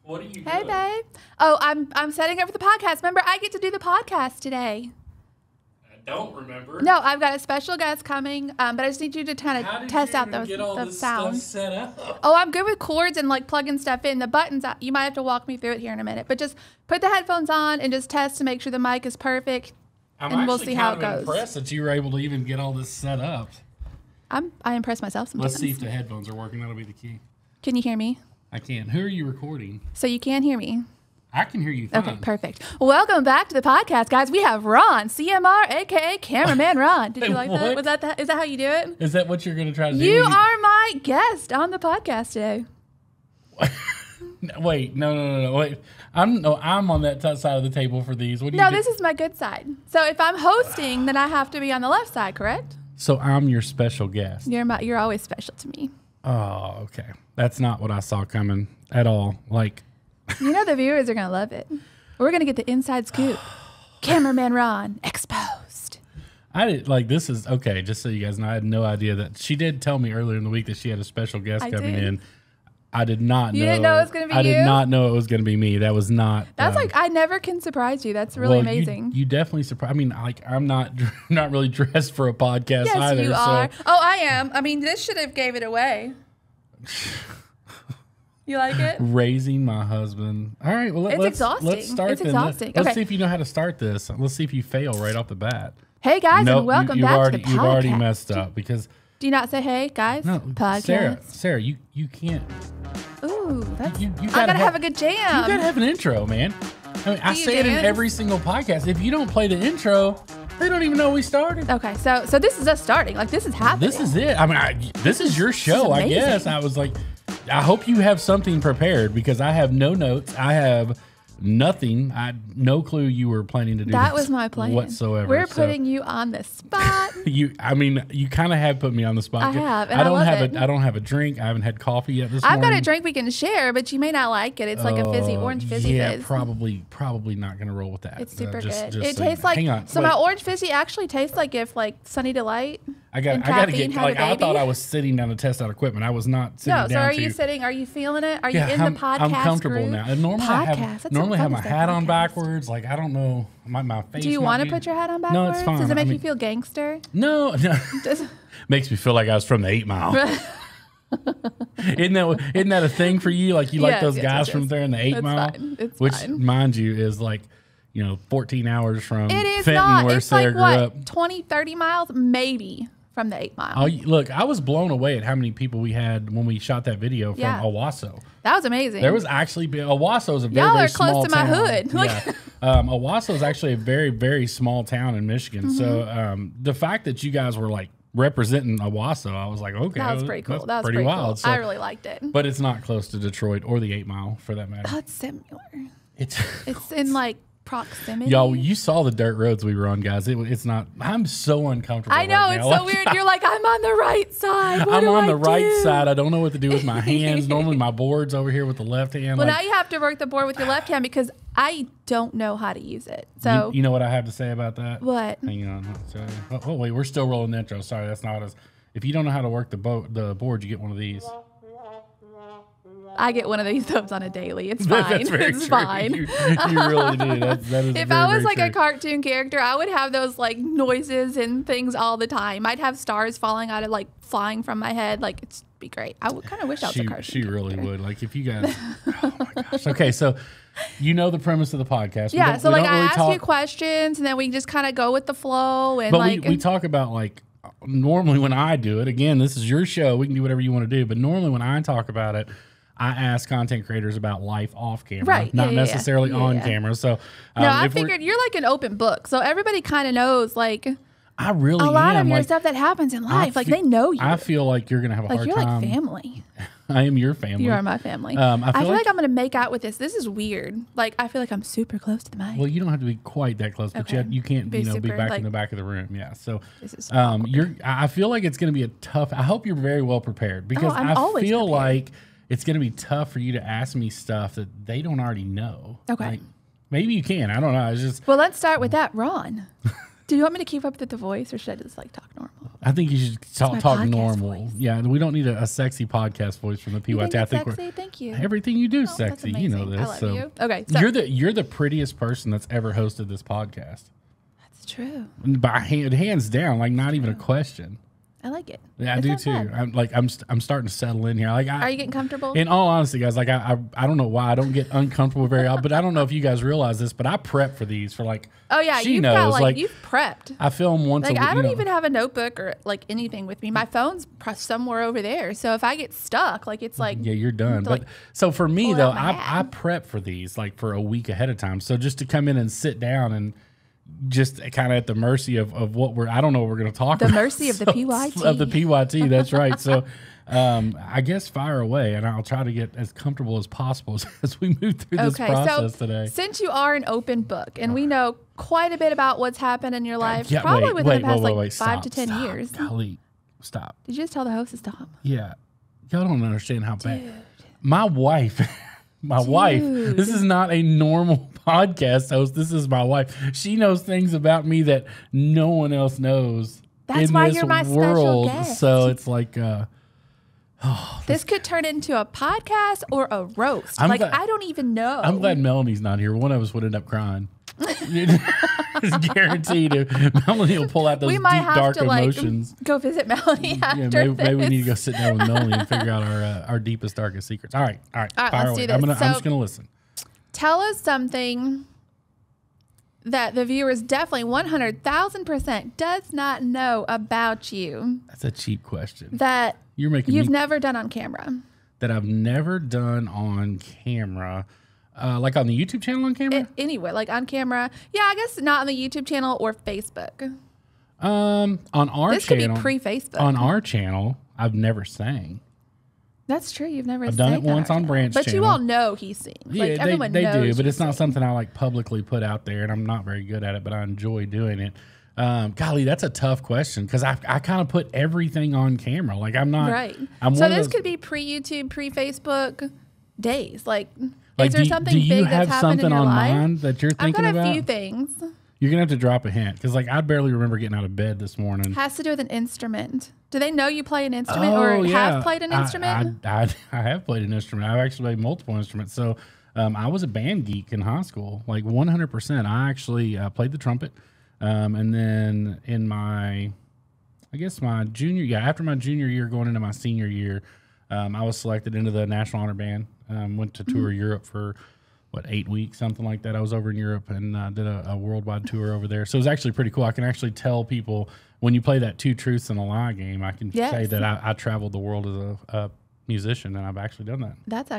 What are you doing? Hey, babe. Oh, I'm setting up for the podcast. Remember, I get to do the podcast today. I don't remember. No, I've got a special guest coming, but I just need you to kind of test out those get all the this sounds. stuff set up? Oh, I'm good with cords and like plugging stuff in. The buttons, you might have to walk me through it here in a minute, but just put the headphones on and just test to make sure the mic is perfect, and we'll see how it goes. I'm impressed that you were able to even get all this set up. I impress myself sometimes. Let's see if the headphones are working. That'll be the key. Can you hear me? I can. Who are you recording? So you can hear me. I can hear you fine. Okay, perfect. Welcome back to the podcast, guys. We have Ron, CMR, aka Cameraman Ron. Did you like that? Was that is that how you do it? Is that what you're going to try to do? You are my guest on the podcast today. Wait, no. Wait, I'm on that side of the table for these. What do you? No, this is my good side. So if I'm hosting, then I have to be on the left side, correct? So I'm your special guest. You're always special to me. Oh, okay. That's not what I saw coming at all. Like. You know the viewers are going to love it. We're going to get the inside scoop. Cameraman Ron exposed. I did this is okay. Just so you guys know, I had no idea that she did tell me earlier in the week that she had a special guest coming in. I did not know. You didn't know it was going to be you? I did not know it was going to be me. That was not. That's I never can surprise you. That's really amazing. You definitely surprise. I mean, I'm not really dressed for a podcast either. Yes, you are. Oh, I am. I mean, this should have gave it away. You like it? Raising my husband. All right. Well, it's exhausting. Let's start. It's exhausting. Let's see if you know how to start this. Let's see if you fail right off the bat. Hey guys, and welcome back to the podcast. You've already messed up because. Do you not say hey guys? No, podcast. Sarah, you can't. Ooh, that's. You I gotta have a good jam. You gotta have an intro, man. I mean, I say it in every single podcast. If you don't play the intro, they don't even know we started. Okay, so this is us starting. Like this is happening. This is it. I mean, this is your show. I guess I was like. I hope you have something prepared because I have no notes. I have nothing. I had no clue you were planning to do that was my plan whatsoever. We're putting you on the spot. You kind of have put me on the spot. I have. And I don't have a drink. I haven't had coffee yet this morning. I've got a drink we can share, but you may not like it. It's like a fizzy orange fizzy fizz. Probably not going to roll with that. It's super good. It tastes like. Hang on. So my orange fizzy actually tastes like if Sunny Delight. I got to get I thought I was sitting down to test out equipment. I was not sitting down. No, so are you sitting? Are you feeling it? Are you in the podcast? I'm comfortable group? now. And normally I have my hat on backwards. Like I don't know my face. Do you want to put your hat on backwards? No, it's fine. Does it make you feel gangster? No. Makes me feel like I was from the 8 Mile. Isn't that a thing for you? Like you like those guys from there in the 8 Mile? Which, mind you, is 14 hours from Fenton, where Sarah grew up. 20, 30 miles, maybe, from the 8 Mile. Oh, look, I was blown away at how many people we had when we shot that video from Owasso. That was amazing. There was actually Owasso is a very, very small town. Y'all are close to my hood. Yeah. Owasso is actually a very, very small town in Michigan. Mm-hmm. So the fact that you guys were representing Owasso, I was like, okay, that was pretty cool. That was pretty wild. Cool. So, I really liked it. But it's not close to Detroit or the 8 Mile for that matter. Oh, it's similar. It's in proximity. Y'all, you saw the dirt roads we were on, guys. It's not. I'm so uncomfortable. I know right it's now. so weird. You're like, I'm on the right side. I'm on the right side. I don't know what to do with my hands. Normally, my board's over here with the left hand. Well, now you have to work the board with your left hand because I don't know how to use it. So you know what I have to say about that? What? Hang on. Oh wait, we're still rolling the intro. Sorry, that's not what it is. If you don't know how to work the board, you get one of these. I get one of these subs on a daily. It's fine. That's very it's true. fine. You really do. That is if very, I was very true. a cartoon character, I would have those noises and things all the time. I'd have stars falling out of flying from my head. It'd be great. I would kind of wish I was a cartoon She really character. would. If you guys, oh my gosh. Okay, so you know the premise of the podcast. Yeah. So I ask you questions and then we just kind of go with the flow and But we talk about normally when I do it. Again, this is your show. We can do whatever you want to do. But normally when I talk about it, I ask content creators about life off camera, not necessarily on camera. So no, I figured you're like an open book, so everybody kind of knows I really a lot of your stuff that happens in life. They know you. I feel like you're gonna have a hard time. You're like family. I am your family. You are my family. I feel like I'm gonna make out with this. This is weird. I feel like I'm super close to the mic. Well, you don't have to be quite that close, but you can't be back in the back of the room. Yeah. So this is I feel like it's gonna be a tough. I hope you're very well prepared because I feel like it's going to be tough for you to ask me stuff that they don't already know. Okay. Maybe you can. I don't know. It's just. Well, let's start with that. Ron, Do you want me to keep up with the voice, or should I just like talk normal? I think you should talk normal. Voice. Yeah, we don't need a sexy podcast voice from the PYT. I think sexy? Thank you. Everything you do is sexy. You know this. I love you. Okay, so you're the prettiest person that's ever hosted this podcast. That's true. By hands down, like not even a question. I like it. Yeah, I do too. I'm starting to settle in here. Like, are you getting comfortable? In all honesty, guys, like I don't know why I don't get uncomfortable very often, but I don't know if you guys realize this, but I prep for these for like. Oh yeah, you've prepped. I film once. Like I don't even have a notebook or like anything with me. My phone's somewhere over there, so if I get stuck, like it's like yeah, you're done. But so for me though, I prep for these like for a week ahead of time. So just to come in and sit down and. Just kind of at the mercy of what I don't know what we're going to talk about. The mercy of the PYT. Of the PYT, that's right. So I guess fire away, and I'll try to get as comfortable as possible as we move through this process today. Since you are an open book, and we know quite a bit about what's happened in your life, within the past 5 to 10 years. Golly, stop. Did you just tell the host to stop? Yeah. Y'all don't understand how bad. My wife... This is not a normal podcast host. This is my wife. She knows things about me that no one else knows. That's why you're my special guest. So it's like, this could turn into a podcast or a roast. I don't even know. I'm glad Melanie's not here. One of us would end up crying. It's guaranteed. Melanie will pull out those deep, dark emotions. Go visit Melanie after this. Maybe we need to go sit down with Melanie and figure out our deepest, darkest secrets. All right. Let's do this. I'm just going to listen. Tell us something that the viewers definitely 100,000% does not know about you. That's a cheap question. That you've never done on camera. That I've never done on camera. Like on the YouTube channel on camera? Anyway, like on camera. Yeah, I guess not on the YouTube channel or Facebook. On our channel. This could be pre-Facebook. On our channel, I've never sang. That's true. You've never I've done it once on Branch channel. But you all know he sings. Yeah, like everyone they knows do, but it's not something I like publicly put out there, and I'm not very good at it, but I enjoy doing it. Golly, that's a tough question because I kind of put everything on camera. Like I'm not. Right. So this could be pre-YouTube, pre-Facebook days. Like is there something big that's happened in your life? Do you have something on mind that you're thinking about? I've got a few things. You're going to have to drop a hint because like I barely remember getting out of bed this morning. Has to do with an instrument. Do they know you play an instrument or have played an instrument? I have played an instrument. I've actually played multiple instruments. So I was a band geek in high school, like 100%. I actually played the trumpet. And then in after my junior year going into my senior year, I was selected into the National Honor Band. Went to tour Europe for 8 weeks, something like that. I was over in Europe and did a worldwide tour over there. So it was actually pretty cool. I can actually tell people when you play that 2 truths and a lie game, I can say that I traveled the world as a musician, and I've actually done that. That's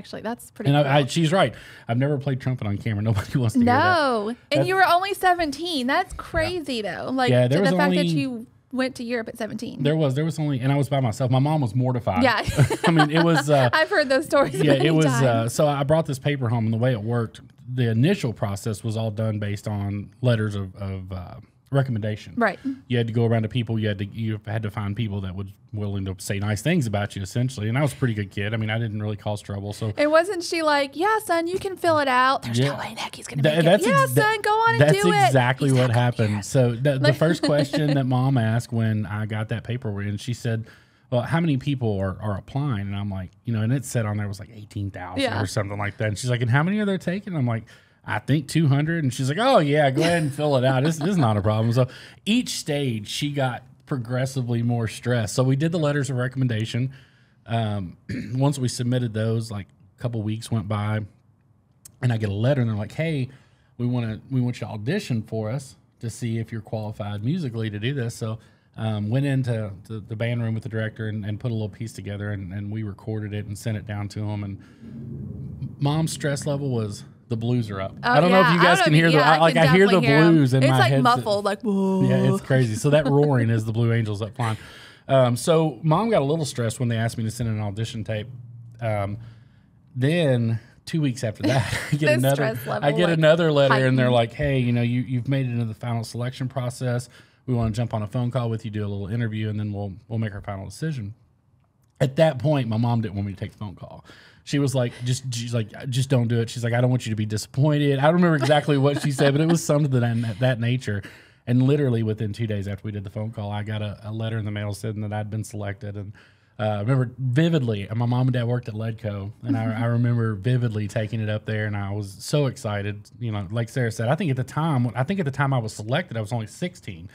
pretty cool. She's right. I've never played trumpet on camera. Nobody wants to hear that. No. And you were only 17. That's crazy, though. Like, the fact that you went to Europe at 17. There was only, and I was by myself. My mom was mortified. Yeah. I mean, it was. I've heard those stories. Yeah, it was. So I brought this paper home, and the way it worked, the initial process was all done based on letters of recommendation. Right. You had to go around to people. You had to find people that would willing to say nice things about you, essentially. And I was a pretty good kid. I mean, I didn't really cause trouble. So. And wasn't she like, yeah, son, you can fill it out. There's no way Necky's going to make it. Yeah, son, go on and do it. That's exactly what happened. So the first question that mom asked when I got that paper in, she said, well, how many people are applying? And I'm like, and it said on there was like 18,000 or something like that. And she's like, and how many are there taking? I'm like, I think 200. And she's like, oh, yeah, go ahead and fill it out. This is not a problem. So each stage, she got progressively more stressed. So we did the letters of recommendation. Once we submitted those, like a couple weeks went by, and I get a letter, and they're like, hey, we want you to audition for us to see if you're qualified musically to do this. So went into the band room with the director and put a little piece together, and we recorded it and sent it down to him. And mom's stress level was... The blues are up. I don't know if you guys can hear I hear the blues in my head. It's like muffled, like whoa. Yeah, it's crazy. So that roaring is the Blue Angels up flying. So mom got a little stressed when they asked me to send an audition tape. Then 2 weeks after that, I get another letter, heightened. And they're like, "Hey, you've made it into the final selection process. We want to jump on a phone call with you, do a little interview, and then we'll make our final decision." At that point, my mom didn't want me to take the phone call. She was like, just don't do it. She's like, I don't want you to be disappointed. I don't remember exactly what she said, but it was something of that nature. And literally within 2 days after we did the phone call, I got a letter in the mail saying that I'd been selected. And I remember vividly, my mom and dad worked at Ledco, and I remember vividly taking it up there, and I was so excited. You know, like Sarah said, I think at the time I was selected, I was only 16.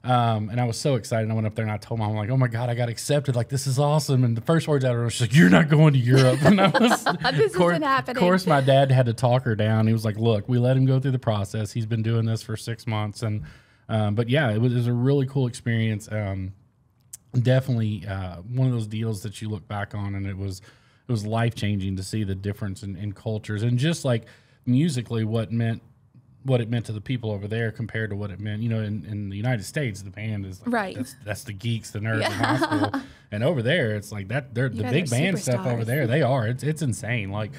And I was so excited. I went up there and I told Mom, I'm like, oh my God, I got accepted. Like, this is awesome. And the first words out of her, she's like, you're not going to Europe. And I was, this isn't happening. Of course, my dad had to talk her down. He was like, look, we let him go through the process. He's been doing this for 6 months. And, but yeah, it was a really cool experience. Definitely one of those deals that you look back on, and it was life-changing to see the difference in cultures, and just like musically what it meant to the people over there compared to what it meant, you know, in the United States, the band is like, right. That's the geeks, the nerds in high school. And over there, it's like that. They're the big band stuff over there. They are. It's insane. Like,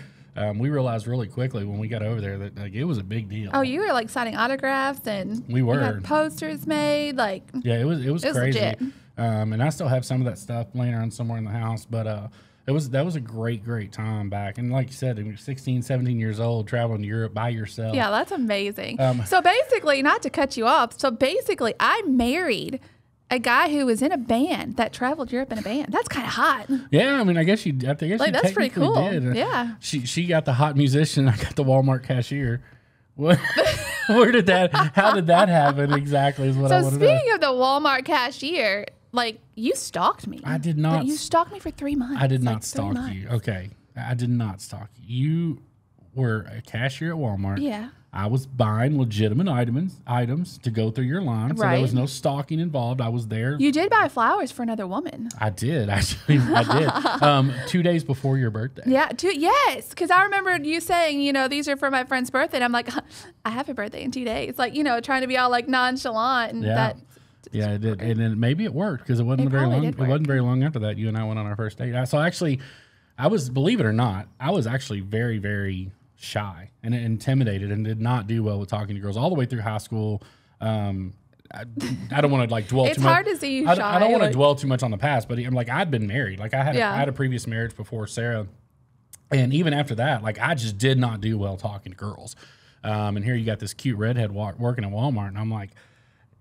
we realized really quickly when we got over there that like it was a big deal. Oh, you were like signing autographs, and we were. You had posters made. Like, yeah, it was crazy. Legit. And I still have some of that stuff laying around somewhere in the house, but that was a great time back. And like you said, when you're 16, 17 years old, traveling to Europe by yourself. Yeah, that's amazing. So basically, not to cut you off, I married a guy who was in a band that traveled Europe in a band. That's kind of hot. Yeah, I mean, I guess that's pretty cool. Did. Yeah. She got the hot musician. I got the Walmart cashier. What? How did that happen exactly is what I want to know. So speaking of the Walmart cashier, like, you stalked me. I did not. Like, you stalked me for 3 months. I did not stalk you. Okay. I did not stalk you. You were a cashier at Walmart. Yeah. I was buying legitimate items to go through your line. So there was no stalking involved. I was there. You did buy flowers for another woman. I did, actually. I did. 2 days before your birthday. Yeah. Yes. Because I remember you saying, you know, these are for my friend's birthday. And I'm like, I have a birthday in 2 days. Like, you know, trying to be all like nonchalant. And yeah, it did. And then maybe it worked because it wasn't very long. It wasn't very long after that you and I went on our first date. So actually, believe it or not, I was actually very, very shy and intimidated and did not do well with talking to girls all the way through high school. I don't want to like dwell too much. It's hard to see you shy. I don't want to dwell too much on the past, but I'm like, I'd been married. Like I had a previous marriage before Sarah. And even after that, like I just did not do well talking to girls. And here you got this cute redhead working at Walmart. And I'm like,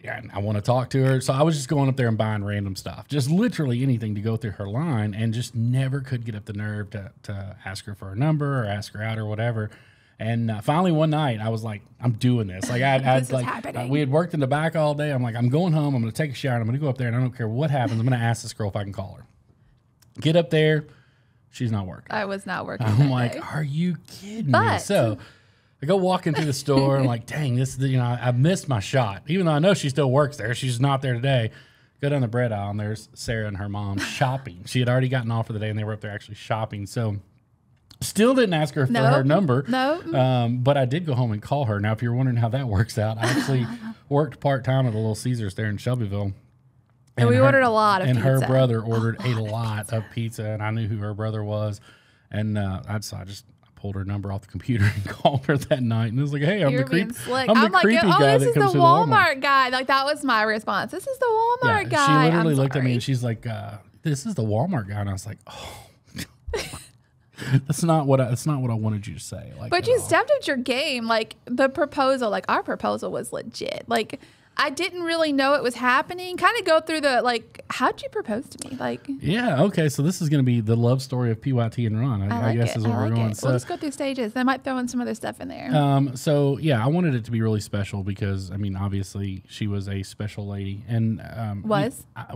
yeah, I want to talk to her. So I was just going up there and buying random stuff, just literally anything to go through her line, and just never could get up the nerve to ask her for a number or ask her out or whatever. And finally one night I was like, I'm doing this. Like we had worked in the back all day. I'm like, I'm going home. I'm going to take a shower. And I'm going to go up there and I don't care what happens. I'm going to ask this girl if I can call her. Get up there. She's not working. I was not working. I'm like, are you kidding me? So I go walking through the store and I'm like, dang, I missed my shot. Even though I know she still works there. She's not there today. Go down the bread aisle and there's Sarah and her mom shopping. She had already gotten off for the day and they were up there actually shopping. So still didn't ask her for her number. No. But I did go home and call her. Now, if you're wondering how that works out, I actually worked part-time at a Little Caesars there in Shelbyville. And we ordered a lot of pizza. And her brother ordered a lot of pizza, and I knew who her brother was. And I just pulled her number off the computer and called her that night. And it was like, hey, I'm the creepy guy this is that comes the to Walmart guy. Like, that was my response. This is the Walmart guy. She literally looked at me and she's like, this is the Walmart guy. And I was like, oh. That's not what I wanted you to say. Like, but you stepped up your game. Like, the proposal, like our proposal was legit. Like, I didn't really know it was happening. Kind of go through how'd you propose to me? Like, yeah, okay. So this is going to be the love story of PYT and Ron. I guess is what we're going. So we'll just go through stages. I might throw in some other stuff in there. So yeah, I wanted it to be really special because I mean, obviously she was a special lady and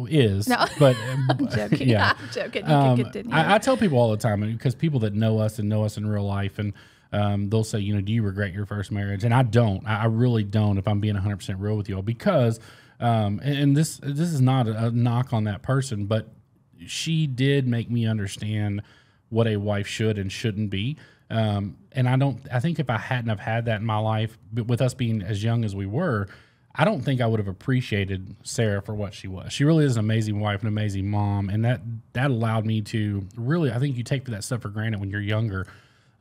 is no, but I'm joking. Yeah, I'm joking. You can continue. I tell people all the time because people that know us and know us in real life and. They'll say, do you regret your first marriage? And I don't. I really don't, if I'm being 100% real with you all, because, and this is not a knock on that person, but she did make me understand what a wife should and shouldn't be. And I think if I hadn't have had that in my life, but with us being as young as we were, I don't think I would have appreciated Sarah for what she was. She really is an amazing wife, an amazing mom. And that allowed me to really, I think you take that stuff for granted when you're younger.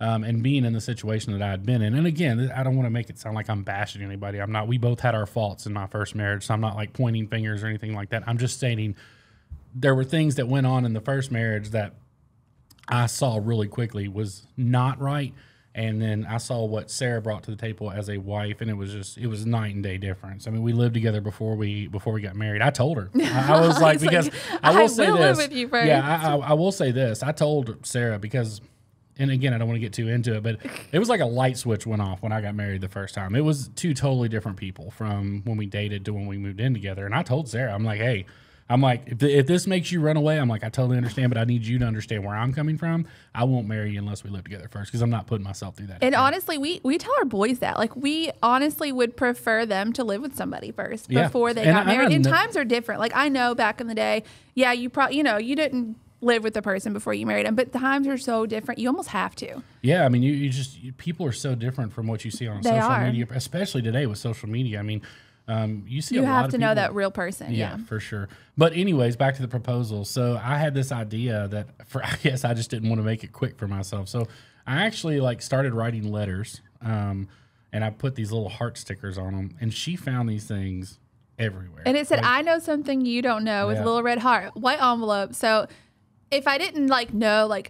And being in the situation that I had been in. And again, I don't want to make it sound like I'm bashing anybody. I'm not. We both had our faults in my first marriage, so I'm not like pointing fingers or anything like that. I'm just stating there were things that went on in the first marriage that I saw really quickly was not right. And then I saw what Sarah brought to the table as a wife, and it was night and day difference. I mean, we lived together before we got married. I told her. I was like, because I will say this. Live with you first. Yeah, I will say this. I told Sarah because, and again, I don't want to get too into it, but it was like a light switch went off when I got married the first time. It was two totally different people from when we dated to when we moved in together. And I told Sarah, I'm like, hey, if this makes you run away, I'm like, I totally understand, but I need you to understand where I'm coming from. I won't marry you unless we live together first, because I'm not putting myself through that. And honestly, we tell our boys that. Like, we honestly would prefer them to live with somebody first before they got married. And times are different. Like, I know back in the day, yeah, you didn't live with the person before you married them, but times are so different. You almost have to. Yeah, I mean, people are so different from what you see on social media, especially today with social media. I mean, you see, you have to know that real person. Yeah, for sure. But anyways, back to the proposal. So I had this idea that I guess I just didn't want to make it quick for myself. So I actually started writing letters, and I put these little heart stickers on them. And she found these things everywhere. And it said, "I know something you don't know," with a little red heart, white envelope. So if I didn't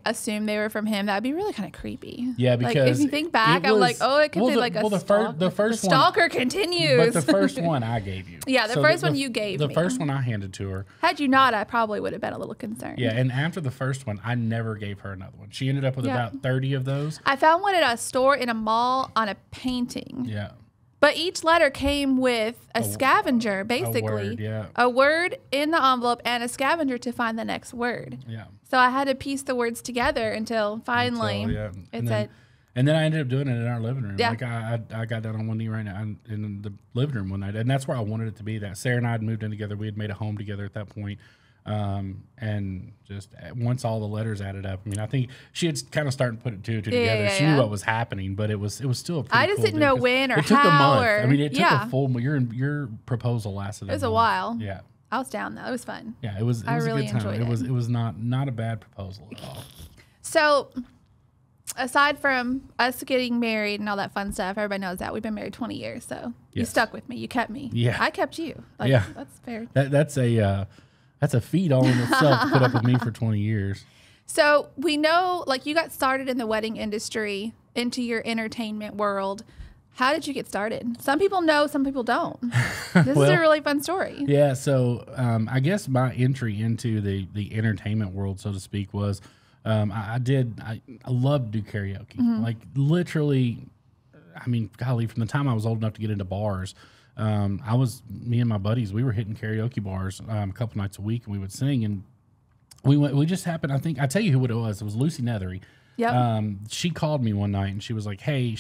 assume they were from him, that'd be really kind of creepy. Yeah, because if you think back, I'm like, oh, it could be the stalker continues. But the first one I gave you. Yeah, the first one you gave me. The first one I handed to her. Had you not, I probably would have been a little concerned. Yeah, and after the first one, I never gave her another one. She ended up with about 30 of those. I found one at a store in a mall on a painting. Yeah. But each letter came with a scavenger, basically. A word in the envelope and a scavenger to find the next word. Yeah. So I had to piece the words together until finally it said. And then I ended up doing it in our living room. Yeah. Like I got down on one knee right now in the living room one night. And that's where I wanted it to be. That Sarah and I had moved in together. We had made a home together at that point. And just once all the letters added up, I mean, I think she had kind of started to put it two together. She knew what was happening, but it was still a pretty I just cool didn't know when or it took how. A month. I mean, it took a full. Your proposal lasted. It was a while. Yeah, I was down though. It was fun. Yeah, it was. It was really a good time. It was not a bad proposal at all. So, aside from us getting married and all that fun stuff, everybody knows that we've been married 20 years. So you stuck with me. You kept me. Yeah, I kept you. That's fair. That's a feat all in itself to put up with me for 20 years. So we know, you got started in the wedding industry, into your entertainment world. How did you get started? Some people know, some people don't. This is a really fun story. Yeah, so I guess my entry into the entertainment world, so to speak, was I loved to do karaoke. Literally, I mean, golly, from the time I was old enough to get into bars, me and my buddies, we were hitting karaoke bars a couple nights a week, and we would sing. And we just happened, I tell you who it was. It was Lucy Nethery. Yep. She called me one night and she was like, hey,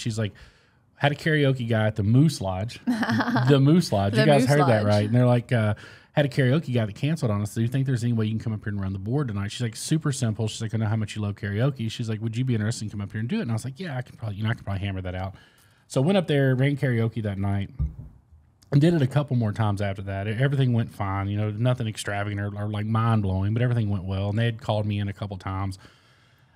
had a karaoke guy at the Moose Lodge. The Moose Lodge. You guys heard that right. And they're like, had a karaoke guy that canceled on us. Do you think there's any way you can come up here and run the board tonight? She's like, super simple. She's like, I know how much you love karaoke. She's like, would you be interested in come up here and do it? And I was like, yeah, I can probably hammer that out. So I went up there, ran karaoke that night. And did it a couple more times after that. Everything went fine, nothing extravagant or mind blowing, but everything went well. And they had called me in a couple times.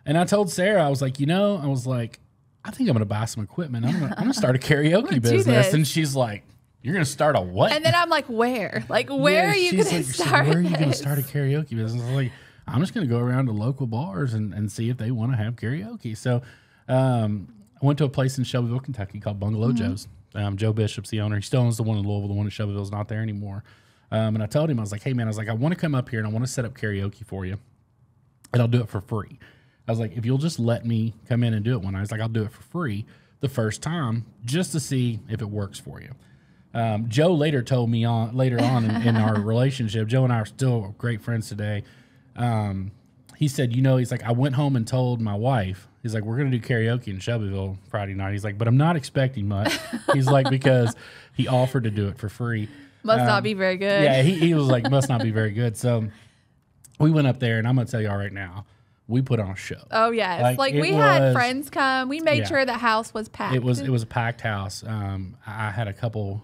And I told Sarah, I was like, I think I'm going to buy some equipment. I'm going to start a karaoke business. And she's like, you're going to start a what? And then I'm like, where? Where are you going to start? Where are you going to start a karaoke business? I was like, I'm just going to go around to local bars and see if they want to have karaoke. So I went to a place in Shelbyville, Kentucky called Bungalow Joe's. Joe Bishop's the owner. He still owns the one in Louisville. The one in Shelbyville's not there anymore. And I told him, I was like, hey, man, I want to come up here and I want to set up karaoke for you. And I'll do it for free. I was like, if you'll just let me come in and do it one night, I was like, I'll do it for free the first time just to see if it works for you. Joe later told me later on in our relationship, Joe and I are still great friends today. He said, he's like, I went home and told my wife, he's like, we're going to do karaoke in Shelbyville Friday night. He's like, but I'm not expecting much. He's like, because he offered to do it for free. Must not be very good. Yeah, he was like, must not be very good. So we went up there, and I'm going to tell y'all right now, we put on a show. Oh, yes. We had friends come. We made sure the house was packed. It was a packed house. I had a couple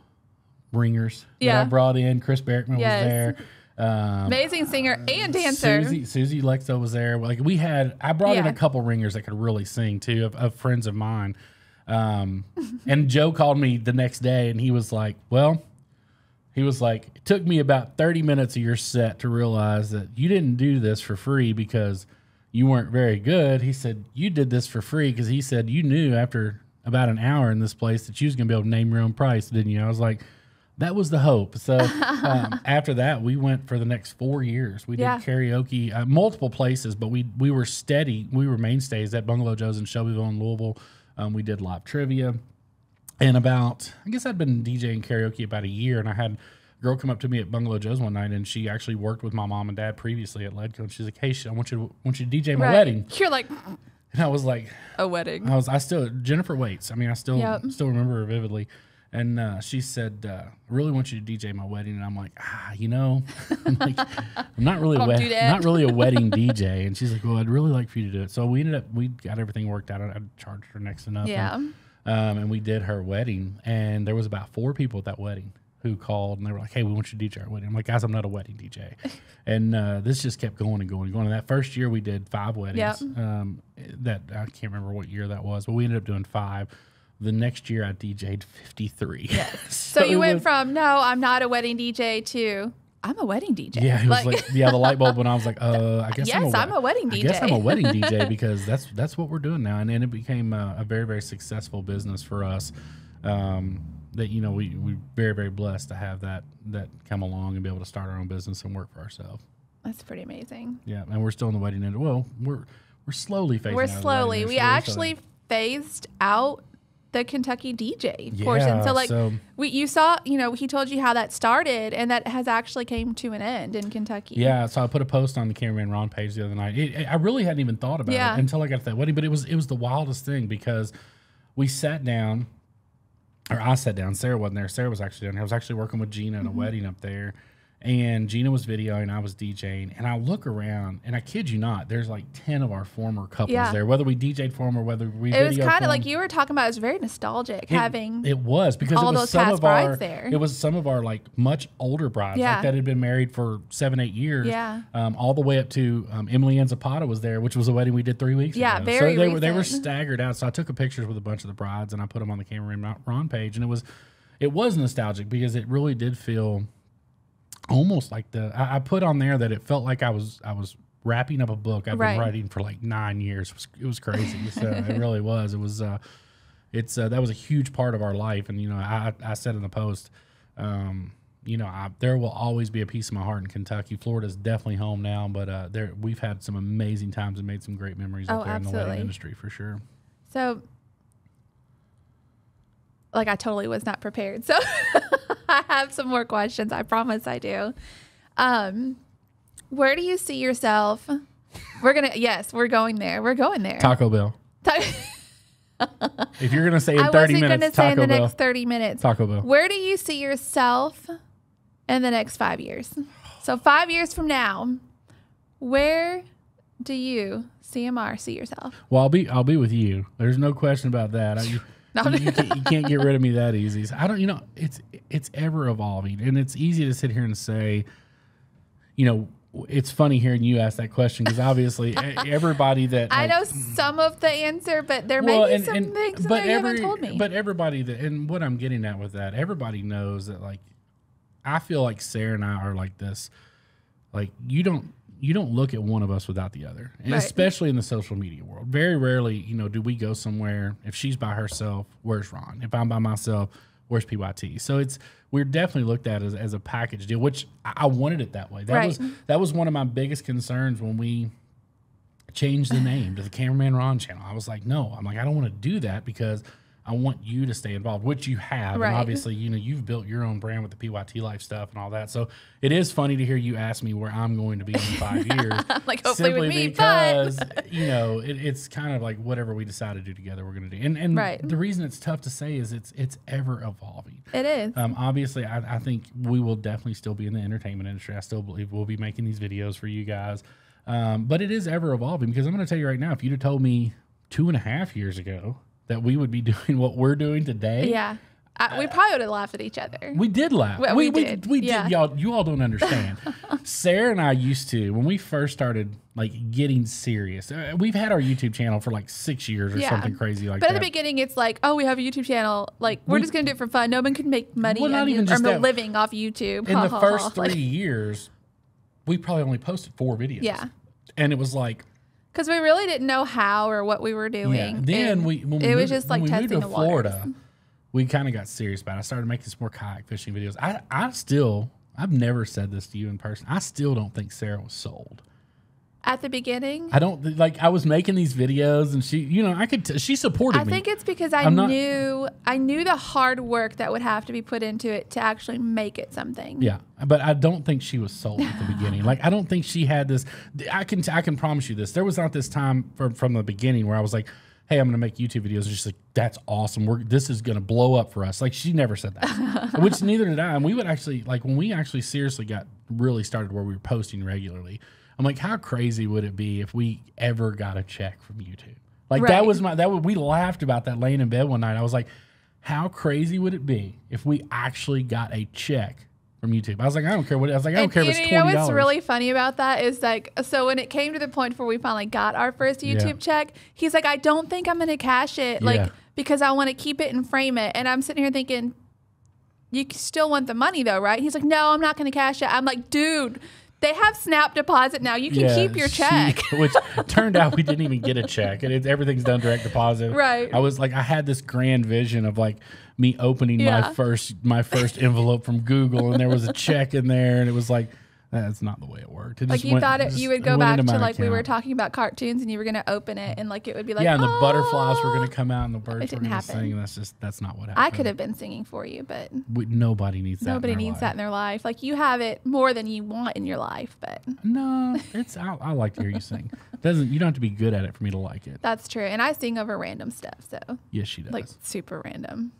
ringers that I brought in. Chris Berkman was there. Amazing singer and dancer. Susie Lexo was there. I brought in a couple ringers that could really sing too, of friends of mine. And Joe called me the next day and he was like, it took me about 30 minutes of your set to realize that you didn't do this for free because you weren't very good. He said, you did this for free because he said you knew after about an hour in this place that you was going to be able to name your own price, didn't you? I was like, that was the hope. So after that, we went for the next 4 years. We did karaoke multiple places, but we were steady. We were mainstays at Bungalow Joe's in Shelbyville and Louisville. We did live trivia. And I guess I'd been DJing karaoke about a year, and I had a girl come up to me at Bungalow Joe's one night, and she actually worked with my mom and dad previously at Ledco. And she's like, hey, I want you to DJ my wedding. You're like... And I was like... A wedding. I still... Jennifer Waits. I mean, I still remember her vividly. And she said, I really want you to DJ my wedding. And I'm like, I'm like, I'm not really a wedding DJ. And she's like, well, I'd really like for you to do it. So we got everything worked out. I charged her next to nothing. Yeah. And we did her wedding. And there was about 4 people at that wedding who called, and they were like, hey, we want you to DJ our wedding. I'm like, guys, I'm not a wedding DJ. And this just kept going and going and going. And that first year we did 5 weddings. That I can't remember what year that was, but we ended up doing 5. The next year I DJ'd 53. Yes. So you went from, no, I'm not a wedding DJ to, I'm a wedding DJ. Yeah, it was like the light bulb when I was like, I guess yes, I'm a wedding DJ. I guess I'm a wedding DJ because that's what we're doing now. And then it became a very, very successful business for us. That we're very, very blessed to have that come along and be able to start our own business and work for ourselves. That's pretty amazing. Yeah, and we're still in the wedding industry. Well, we're slowly phasing out. We're slowly. We actually phased out the Kentucky DJ portion. So you saw, he told you how that started, and that has actually came to an end in Kentucky. Yeah. So I put a post on the Cameraman Ron page the other night. I really hadn't even thought about it until I got to that wedding, but it was the wildest thing because we sat down. Or I sat down. Sarah wasn't there. Sarah was actually down here. I was actually working with Gina at a wedding up there. And Gina was videoing, I was DJing. And I look around, and I kid you not, there's like 10 of our former couples there, whether we DJ'd for them or whether we videoed for them. It was kind of like you were talking about. It was very nostalgic having it was because all it was those some past of our brides there. It was some of our like much older brides like that had been married for 7-8 years. Yeah. All the way up to Emily Ann Zapata was there, which was a wedding we did 3 weeks ago. Yeah, very So they were staggered out. So I took a pictures with a bunch of the brides, and I put them on the Cameraman Ron page, and it was nostalgic because it really did feel almost like I put on there that it felt like I was wrapping up a book I've been writing for like 9 years. It was crazy. So it really was. It was that was a huge part of our life. And I said in the post, there will always be a piece of my heart in Kentucky. Florida's definitely home now, but we've had some amazing times and made some great memories up there in the wedding industry for sure. So. I totally was not prepared. So I have some more questions. I promise I do. Where do you see yourself? We're going there. We're going there. Taco Bell. If you're going to say in 30 minutes, I wasn't going to say in the next 30 minutes. Taco Bell. Where do you see yourself in the next 5 years? So 5 years from now, where do you, CMR, see yourself? Well, I'll be with you. There's no question about that. You can't get rid of me that easy. So I don't, it's ever evolving, and it's easy to sit here and say, it's funny hearing you ask that question because obviously everybody that I know some of the answer, but there may be some things that you haven't told me. But everybody and what I'm getting at with that, everybody knows that I feel like Sarah and I are like this. You don't look at one of us without the other, and especially in the social media world. Very rarely, do we go somewhere. If she's by herself, where's Ron? If I'm by myself, where's PYT? So we're definitely looked at as a package deal, which I wanted it that way. That was one of my biggest concerns when we changed the name to the Cameraman Ron channel. I was like, no, I don't want to do that because I want you to stay involved, which you have. And obviously, you've built your own brand with the PYT Life stuff and all that. So it is funny to hear you ask me where I'm going to be in 5 years. Hopefully simply with me, because, it's kind of like whatever we decide to do together, we're going to do. And the reason it's tough to say is it's ever evolving. It is. Obviously, I think we will definitely still be in the entertainment industry. I still believe we'll be making these videos for you guys. But it is ever evolving because I'm going to tell you right now, if you'd have told me 2.5 years ago that we would be doing what we're doing today. Yeah. We probably would have laughed at each other. We did laugh. We did. You all don't understand. Sarah and I used to, when we first started getting serious, we've had our YouTube channel for 6 years or something crazy like that. But at the beginning, it's we have a YouTube channel. We're just going to do it for fun. No one can make money or living off YouTube. In the first 3 years, we probably only posted 4 videos. Yeah. And it was Because we really didn't know how or what we were doing. Yeah. Then it was just like testing the waters. Florida, we kind of got serious about it. I started making some more kayak fishing videos. I've never said this to you in person. I still don't think Sarah was sold. At the beginning? I don't, like, I was making these videos and she, you know, she supported me. I think it's because I knew the hard work that would have to be put into it to actually make it something. Yeah. But I don't think she was sold at the beginning. Like, I don't think she had this, I can promise you this. There was not this time from the beginning where I was like, hey, I'm going to make YouTube videos. And she's like, that's awesome. This is going to blow up for us. Like, she never said that, which neither did I. And we would actually, like, when we actually seriously got really started where we were posting regularly, I'm like, how crazy would it be if we ever got a check from YouTube? Like, right. We laughed about that laying in bed one night. I was like, how crazy would it be if we actually got a check from YouTube? I was like, I don't care what. I was like, I don't care if it's $20. You know what's really funny about that is, like, so when it came to the point where we finally got our first YouTube check, he's like, I don't think I'm going to cash it, like, because I want to keep it and frame it. And I'm sitting here thinking, you still want the money though, right? He's like, no, I'm not going to cash it. I'm like, dude, they have Snap Deposit now. You can keep your check. Which turned out we didn't even get a check. And everything's done direct deposit. Right. I was like, I had this grand vision of, like, me opening my first envelope from Google, and there was a check in there, and it was like, that's not the way it worked. Like, you thought you would go back to, like, we were talking about cartoons, and you were going to open it, and, like, it would be like, and the butterflies were going to come out, and the birds were going to sing. That's not what happened. I could have been singing for you, but nobody needs that. Nobody needs that in their life. Like, you have it more than you want in your life, but no, I like to hear you sing. You don't have to be good at it for me to like it. That's true, and I sing over random stuff. So yes, she does. Like, super random.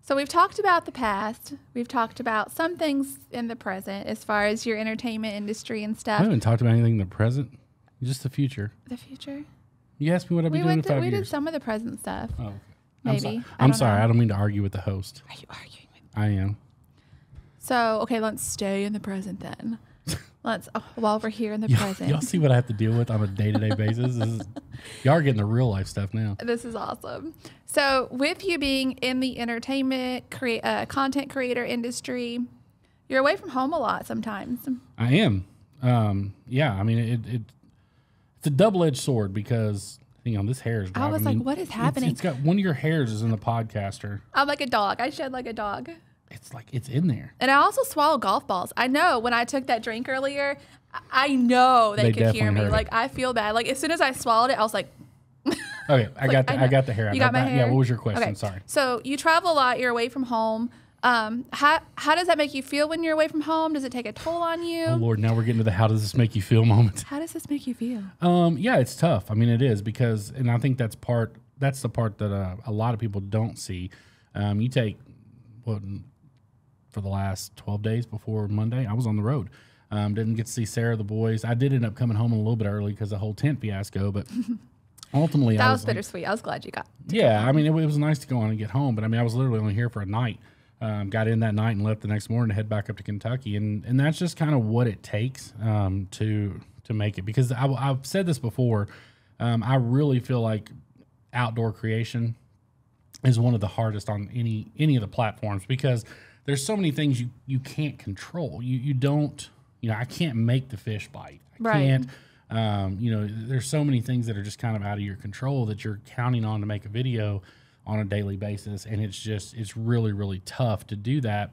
So we've talked about the past. We've talked about some things in the present as far as your entertainment industry and stuff. I haven't talked about anything in the present, just the future. The future? You asked me what I'd be doing in 5 years. We did some of the present stuff. Oh, okay. Maybe. I'm sorry. I don't mean to argue with the host. Are you arguing with me? I am. So, okay, let's stay in the present then. While we're here in the present. Y'all see what I have to deal with on a day-to-day basis? Y'all are getting the real life stuff now. This is awesome. So with you being in the entertainment, content creator industry, you're away from home a lot sometimes. I am. Yeah, I mean, it's a double-edged sword because, you know, this hair is driving I was like, what is happening? It's got one of your hairs is in the podcaster. I'm like a dog. I shed like a dog. It's like it's in there. And I also swallow golf balls. I know when I took that drink earlier, I know they could hear me. Like, I feel bad. Like, as soon as I swallowed it, I was like, okay, I got the hair. You got my hair? Yeah, what was your question? Okay. Sorry. So you travel a lot. You're away from home. How does that make you feel when you're away from home? Does it take a toll on you? Oh, Lord, now we're getting to the how does this make you feel moment. How does this make you feel? Yeah, it's tough. I mean, it is because, and I think that's the part that a lot of people don't see. You take, for the last 12 days before Monday, I was on the road. Didn't get to see Sarah, the boys. I did end up coming home a little bit early because of the whole tent fiasco, but ultimately that was bittersweet. I was glad you got to go home. I mean, it was nice to go on and get home, but I mean, I was literally only here for a night. Got in that night and left the next morning to head back up to Kentucky, and that's just kind of what it takes to make it. Because I've said this before, I really feel like outdoor creation is one of the hardest on any of the platforms because there's so many things you can't control. You don't, I can't make the fish bite. I can't, there's so many things that are just kind of out of your control that you're counting on to make a video on a daily basis. And it's really, really tough to do that.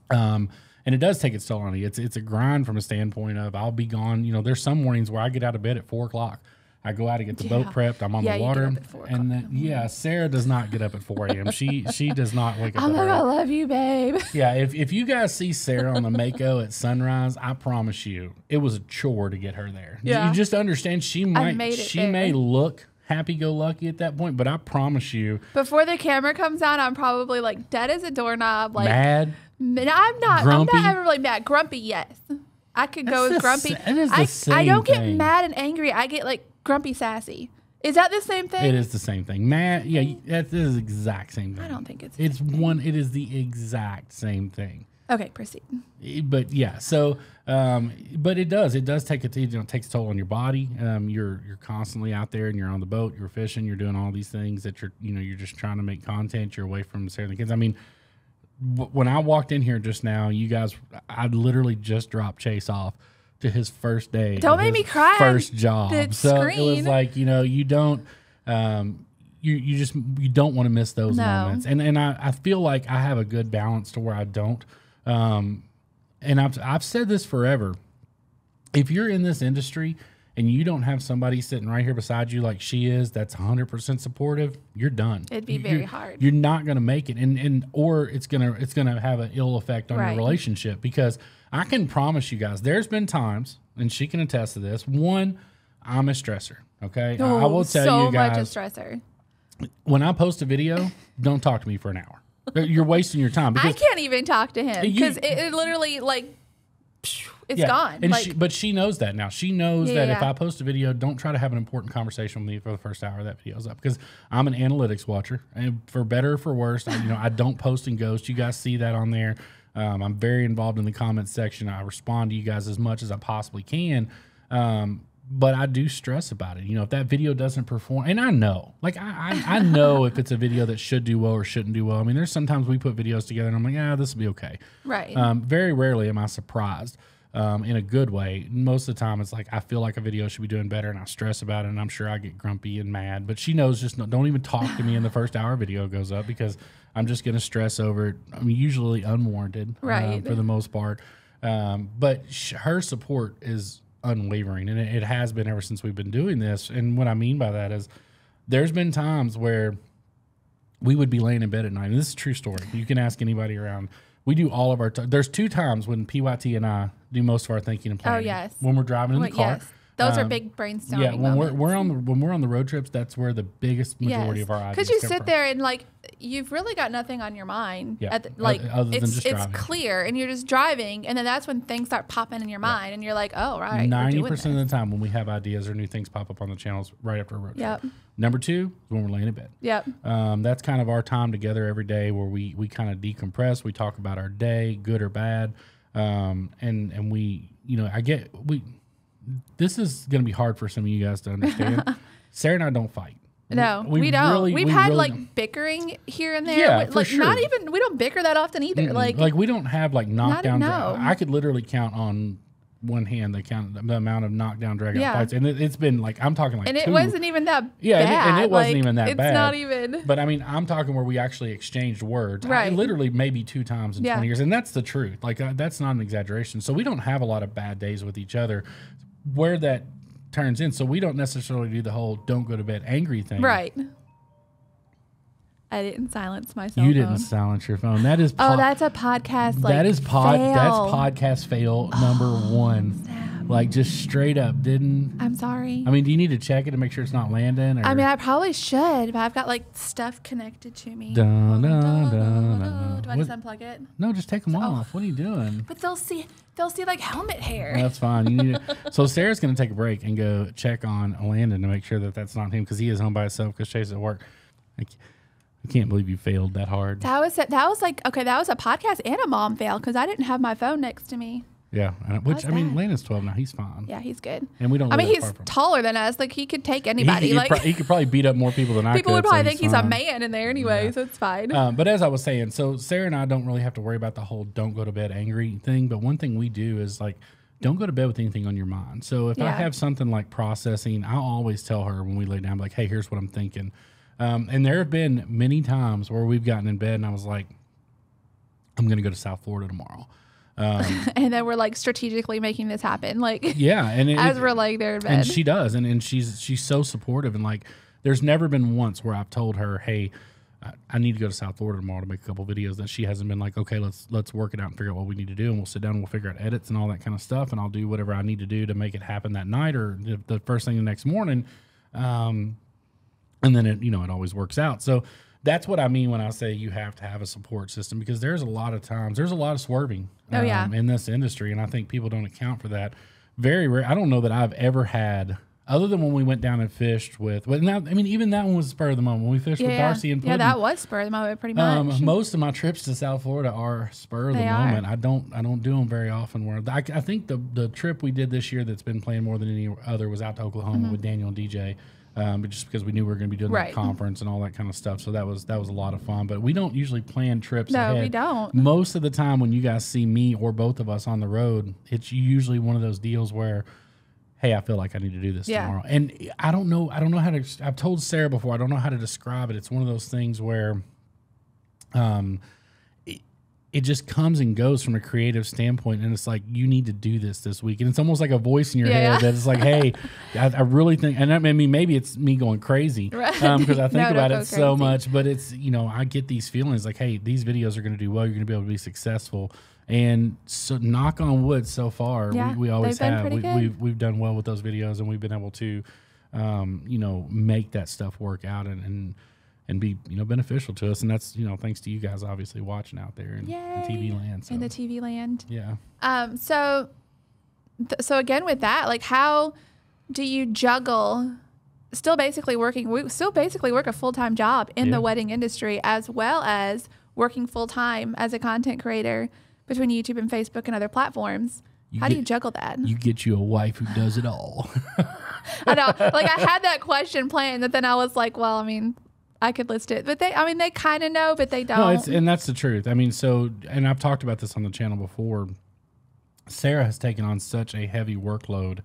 And it does take its toll on you. It's a grind from a standpoint of I'll be gone. There's some mornings where I get out of bed at 4 o'clock. I go out to get the boat prepped. I'm on the water. You get up at 4 o'clock. And Sarah does not get up at 4 a.m. She does not wake up. I'm like, I love you, babe. Yeah, if you guys see Sarah on the Mako at sunrise, I promise you, it was a chore to get her there. Yeah. You just understand she may look happy-go-lucky at that point, but I promise you, before the camera comes on, I'm probably like dead as a doorknob, like mad. I'm not ever really mad. Grumpy, yes. I could go with grumpy. I don't get mad and angry. I get like grumpy sassy. Is that the same thing? It is the same thing. Mad, yeah, that is the exact same thing. I don't think it is the exact same thing. Okay, proceed. But yeah, so but it does take it takes a toll on your body. You're constantly out there and you're on the boat, you're fishing, you're doing all these things that you're just trying to make content. You're away from Sarah and the kids. I mean, when I walked in here just now, you guys, I literally just dropped Chase off to his first day. Don't make me cry. First job. So screen. It was like, you know, you don't, you don't want to miss those moments. And I feel like I have a good balance to where I don't. And I've said this forever. If you're in this industry and you don't have somebody sitting right here beside you like she is, that's 100% supportive, you're done. It'd be very hard. You're not going to make it, or it's gonna have an ill effect on your relationship. Because I can promise you guys, there's been times, and she can attest to this. One, I'm a stressor. Okay, I will tell you guys, so much a stressor. When I post a video, don't talk to me for an hour. You're wasting your time. I can't even talk to him because it literally like. It's gone. And but she knows that now. She knows that if I post a video, don't try to have an important conversation with me for the first hour that video's up, because I'm an analytics watcher, and for better or for worse, I don't post and ghost. You guys see that on there. I'm very involved in the comments section. I respond to you guys as much as I possibly can. But I do stress about it. You know, if that video doesn't perform, and I know, like I know if it's a video that should do well or shouldn't do well. I mean, there's sometimes we put videos together and I'm like, this will be okay. Right. Very rarely am I surprised in a good way. Most of the time it's like I feel like a video should be doing better and I stress about it, and I'm sure I get grumpy and mad. But she knows, just don't even talk to me in the first hour video goes up, because I'm just going to stress over it. I mean, usually unwarranted, for the most part. But her support is unwavering, and it has been ever since we've been doing this. And what I mean by that is there's been times where we would be laying in bed at night, and this is a true story. You can ask anybody around. We do all of our there's 2 times when PYT and I do most of our thinking and planning. Oh, yes. When we're driving in the car. Yes. Those are big brainstorming. Yeah, when we're on the road trips, that's where the biggest majority of our ideas because you sit there and like you've really got nothing on your mind. Yeah, other than just driving. It's clear, and you're just driving, and then that's when things start popping in your mind, and you're like, oh right. 90% of the time when we have ideas or new things pop up on the channels right after a road trip. Number 2 is when we're laying in bed. Yep. That's kind of our time together every day where we kind of decompress. We talk about our day, good or bad, and we this is going to be hard for some of you guys to understand. Sarah and I don't fight. No, we don't. We've had like bickering here and there. Yeah, for sure. Not even, we don't bicker that often either. Like we don't have like knockdown. I could literally count on one hand the amount of knockdown drag out fights, and it's been like, I'm talking like, and it wasn't even that bad. And it wasn't even that bad. It's not even. But I mean, I'm talking where we actually exchanged words, right? Literally maybe 2 times in 20 years, and that's the truth. Like that's not an exaggeration. So we don't have a lot of bad days with each other. Where that turns in, so we don't necessarily do the whole "don't go to bed angry" thing, right? I didn't silence my cell phone. You didn't silence your phone. That is that's a podcast. That's podcast fail number 1. Snap. Like just straight up didn't. I'm sorry. I mean, do you need to check it to make sure it's not landing? Or? I mean, I probably should, but I've got like stuff connected to me. Dun, dun, dun, dun. Do I just unplug it? No, just take them off. What are you doing? But they'll see like helmet hair. That's fine. You need So Sarah's going to take a break and go check on Landon to make sure that that's not him, because he is home by himself because Chase is at work. I can't believe you failed that hard. That was a podcast and a mom fail, because I didn't have my phone next to me. Yeah, which I mean, Landon's 12 now. He's fine. Yeah, he's good. And we don't. I mean, he's taller than us. Like he could take anybody. He could probably beat up more people than I could. People would probably think he's a man in there anyway, so it's fine. But as I was saying, so Sarah and I don't really have to worry about the whole "don't go to bed angry" thing. But one thing we do is like, don't go to bed with anything on your mind. So if I have something like processing, I'll always tell her when we lay down, like, hey, here's what I'm thinking. And there have been many times where we've gotten in bed and I was like, I'm going to go to South Florida tomorrow. And then we're like strategically making this happen. Like, and as we're laying there in bed. And she does. And she's so supportive. And like, there's never been once where I've told her, hey, I need to go to South Florida tomorrow to make a couple videos, that she hasn't been like, okay, let's work it out and figure out what we need to do. And we'll sit down and we'll figure out edits and all that kind of stuff. And I'll do whatever I need to do to make it happen that night or the first thing the next morning. And then it always works out. So that's what I mean when I say you have to have a support system, because there's a lot of times, there's a lot of swerving in this industry. And I think people don't account for that. Very rare. I don't know that I've ever had, other than when we went down and fished with, even that one was spur of the moment. When we fished with Darcy and Puddin'. Yeah, that was spur of the moment pretty much. Most of my trips to South Florida are spur of the moment. I don't do them very often. I think the trip we did this year that's been playing more than any other was out to Oklahoma with Daniel and DJ. but just because we knew we were going to be doing that conference and all that kind of stuff. So that was a lot of fun. But we don't usually plan trips ahead. No, we don't. Most of the time when you guys see me or both of us on the road, it's usually one of those deals where, hey, I feel like I need to do this tomorrow. And I don't know how to, I've told Sarah before, I don't know how to describe it. It's one of those things where it just comes and goes from a creative standpoint, and it's like, you need to do this week. And it's almost like a voice in your head that's like, hey, I really think, and I mean, maybe it's me going crazy because I think about it so much, but it's, I get these feelings like, hey, these videos are going to do well. You're going to be able to be successful. And so knock on wood, so far, we always have. We've done well with those videos, and we've been able to, make that stuff work out and be, beneficial to us. And that's, thanks to you guys obviously watching out there in TV land. So. In the TV land. Yeah. So again, with that, like, how do you juggle still basically working? We still basically work a full-time job in the wedding industry, as well as working full-time as a content creator between YouTube and Facebook and other platforms. How do you juggle that? You get you a wife who does it all. I know. Like, I had that question planned, but then I was like, well, I mean, I could list it, but they kind of know, but they don't. No, and that's the truth. I mean, and I've talked about this on the channel before. Sarah has taken on such a heavy workload,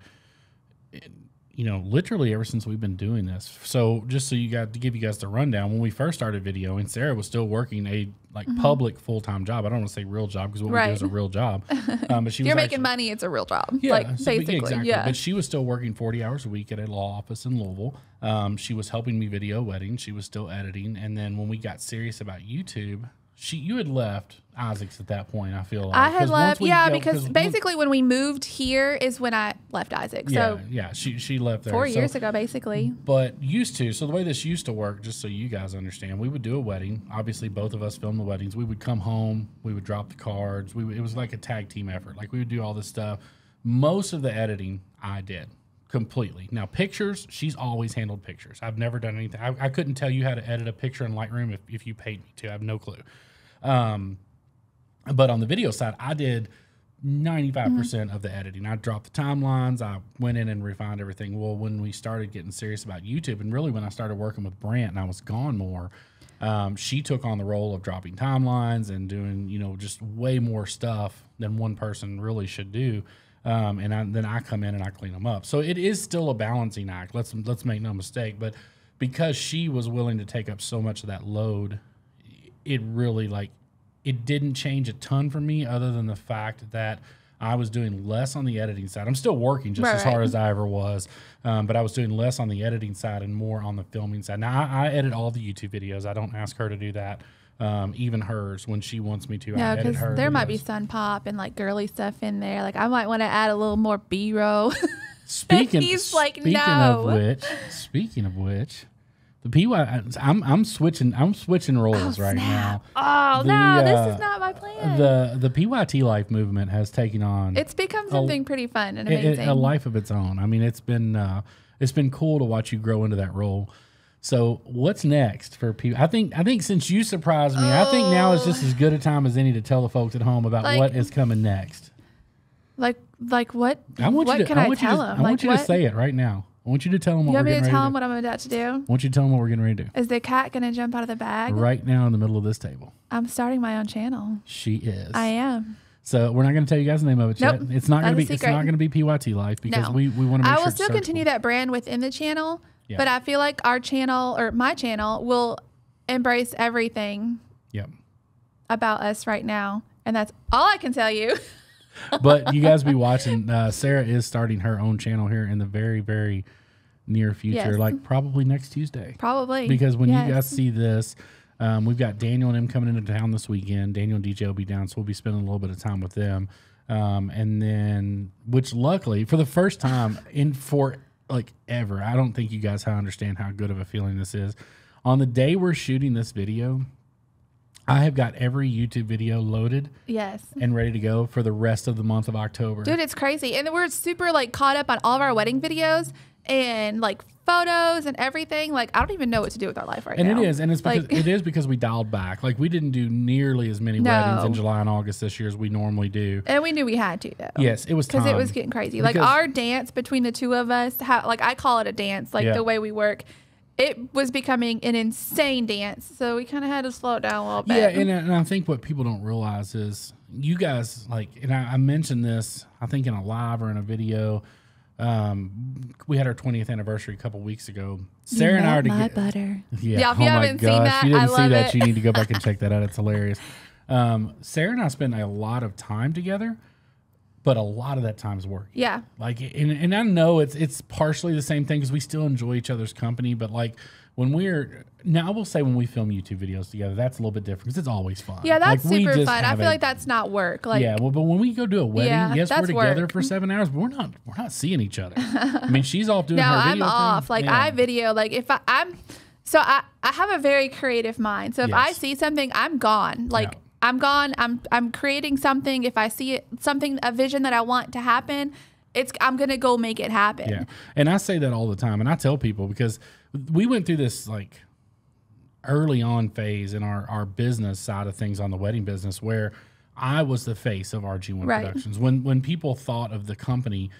literally ever since we've been doing this. So just so to give you guys the rundown, when we first started videoing, Sarah was still working a public full-time job. I don't want to say real job because what we do is a real job. But she you're making money, it's a real job. Yeah, basically. Exactly. Yeah. But she was still working 40 hours a week at a law office in Louisville. She was helping me video weddings. She was still editing. And then when we got serious about YouTube, you had left Isaac's at that point, I feel like. I had left, because basically when we moved here is when I left Isaac. So she left there 4 years ago, basically. But used to. So the way this used to work, just so you guys understand, we would do a wedding. Obviously, both of us filmed the weddings. We would come home. We would drop the cards. It was like a tag team effort. Like, we would do all this stuff. Most of the editing, I did. Completely. Now, pictures, she's always handled pictures. I've never done anything. I couldn't tell you how to edit a picture in Lightroom if you paid me to. I have no clue. But on the video side, I did 95% of the editing. I dropped the timelines. I went in and refined everything. Well, when we started getting serious about YouTube, and really when I started working with Brant and I was gone more, she took on the role of dropping timelines and doing, just way more stuff than one person really should do. And then I come in and I clean them up. So it is still a balancing act. Let's make no mistake. But because she was willing to take up so much of that load, it really it didn't change a ton for me, other than the fact that I was doing less on the editing side. I'm still working just as hard as I ever was, but I was doing less on the editing side and more on the filming side. Now, I edit all the YouTube videos. I don't ask her to do that. Even hers, when she wants me to, I edit her. There might be sun pop and girly stuff in there. Like, I might want to add a little more B-roll. Speaking of which, the PY, I'm switching roles right now. Oh, no, this is not my plan. The PYT life movement has taken on. It's become something pretty fun and amazing. A life of its own. I mean, it's been cool to watch you grow into that role. So what's next for people? I think since you surprised me, I think now is just as good a time as any to tell the folks at home about what is coming next. Like what? I want you to say it right now. I want you to tell them what we're getting ready to do. You want me to tell them what I'm about to do? I want you to tell them what we're getting ready to do. Is the cat going to jump out of the bag? Right now in the middle of this table. I'm starting my own channel. She is. I am. So we're not going to tell you guys the name of it yet. It's not going to be. It's not going to be PYT Life because we want to make sure. I will still continue that brand within the channel, but I feel like our channel or my channel will embrace everything. Yep. About us right now, and that's all I can tell you. But you guys be watching. Sarah is starting her own channel here in the very, very near future, like probably next Tuesday. Probably. Because when you guys see this, we've got Daniel and him coming into town this weekend. Daniel and DJ will be down, so we'll be spending a little bit of time with them. And then, which luckily, for the first time for ever, I don't think you guys understand how good of a feeling this is. On the day we're shooting this video, I have got every YouTube video loaded. Yes. And ready to go for the rest of the month of October. Dude, it's crazy. And we're super caught up on all of our wedding videos and photos and everything. Like, I don't even know what to do with our life right now. And it is. And it's because, it is because we dialed back. Like, we didn't do nearly as many weddings in July and August this year as we normally do. And we knew we had to, though. Yes, it was time. Because it was getting crazy. Like, our dance between the two of us, like, I call it a dance, like the way we work. It was becoming an insane dance, so we kind of had to slow it down a little bit. Yeah, and I think what people don't realize is you guys, like, and I mentioned this, I think in a live or in a video, we had our 20th anniversary a couple weeks ago. Sarah and I are together. Butter. Yeah, if you haven't seen that, if you didn't see that, it. you need to go back and check that out. It's hilarious. Sarah and I spend a lot of time together, but a lot of that time is work. Yeah. Like, and I know it's partially the same thing because we still enjoy each other's company, but like when I will say when we film YouTube videos together, that's a little bit different because it's always fun. Yeah, that's like, super fun. I feel like that's not work. Like, yeah, well, but when we go do a wedding, yes, we're together for 7 hours, but we're not seeing each other. I mean, she's off doing her video. I'm off. Thing. Like I video. Like if so I have a very creative mind. So if I see something, I'm gone. Like. Yeah. I'm gone. I'm creating something. If I see a vision that I want to happen, I'm gonna go make it happen. Yeah, and I say that all the time, and I tell people because we went through this like early on phase in our business side of things on the wedding business where I was the face of RG1 Productions. When people thought of the company,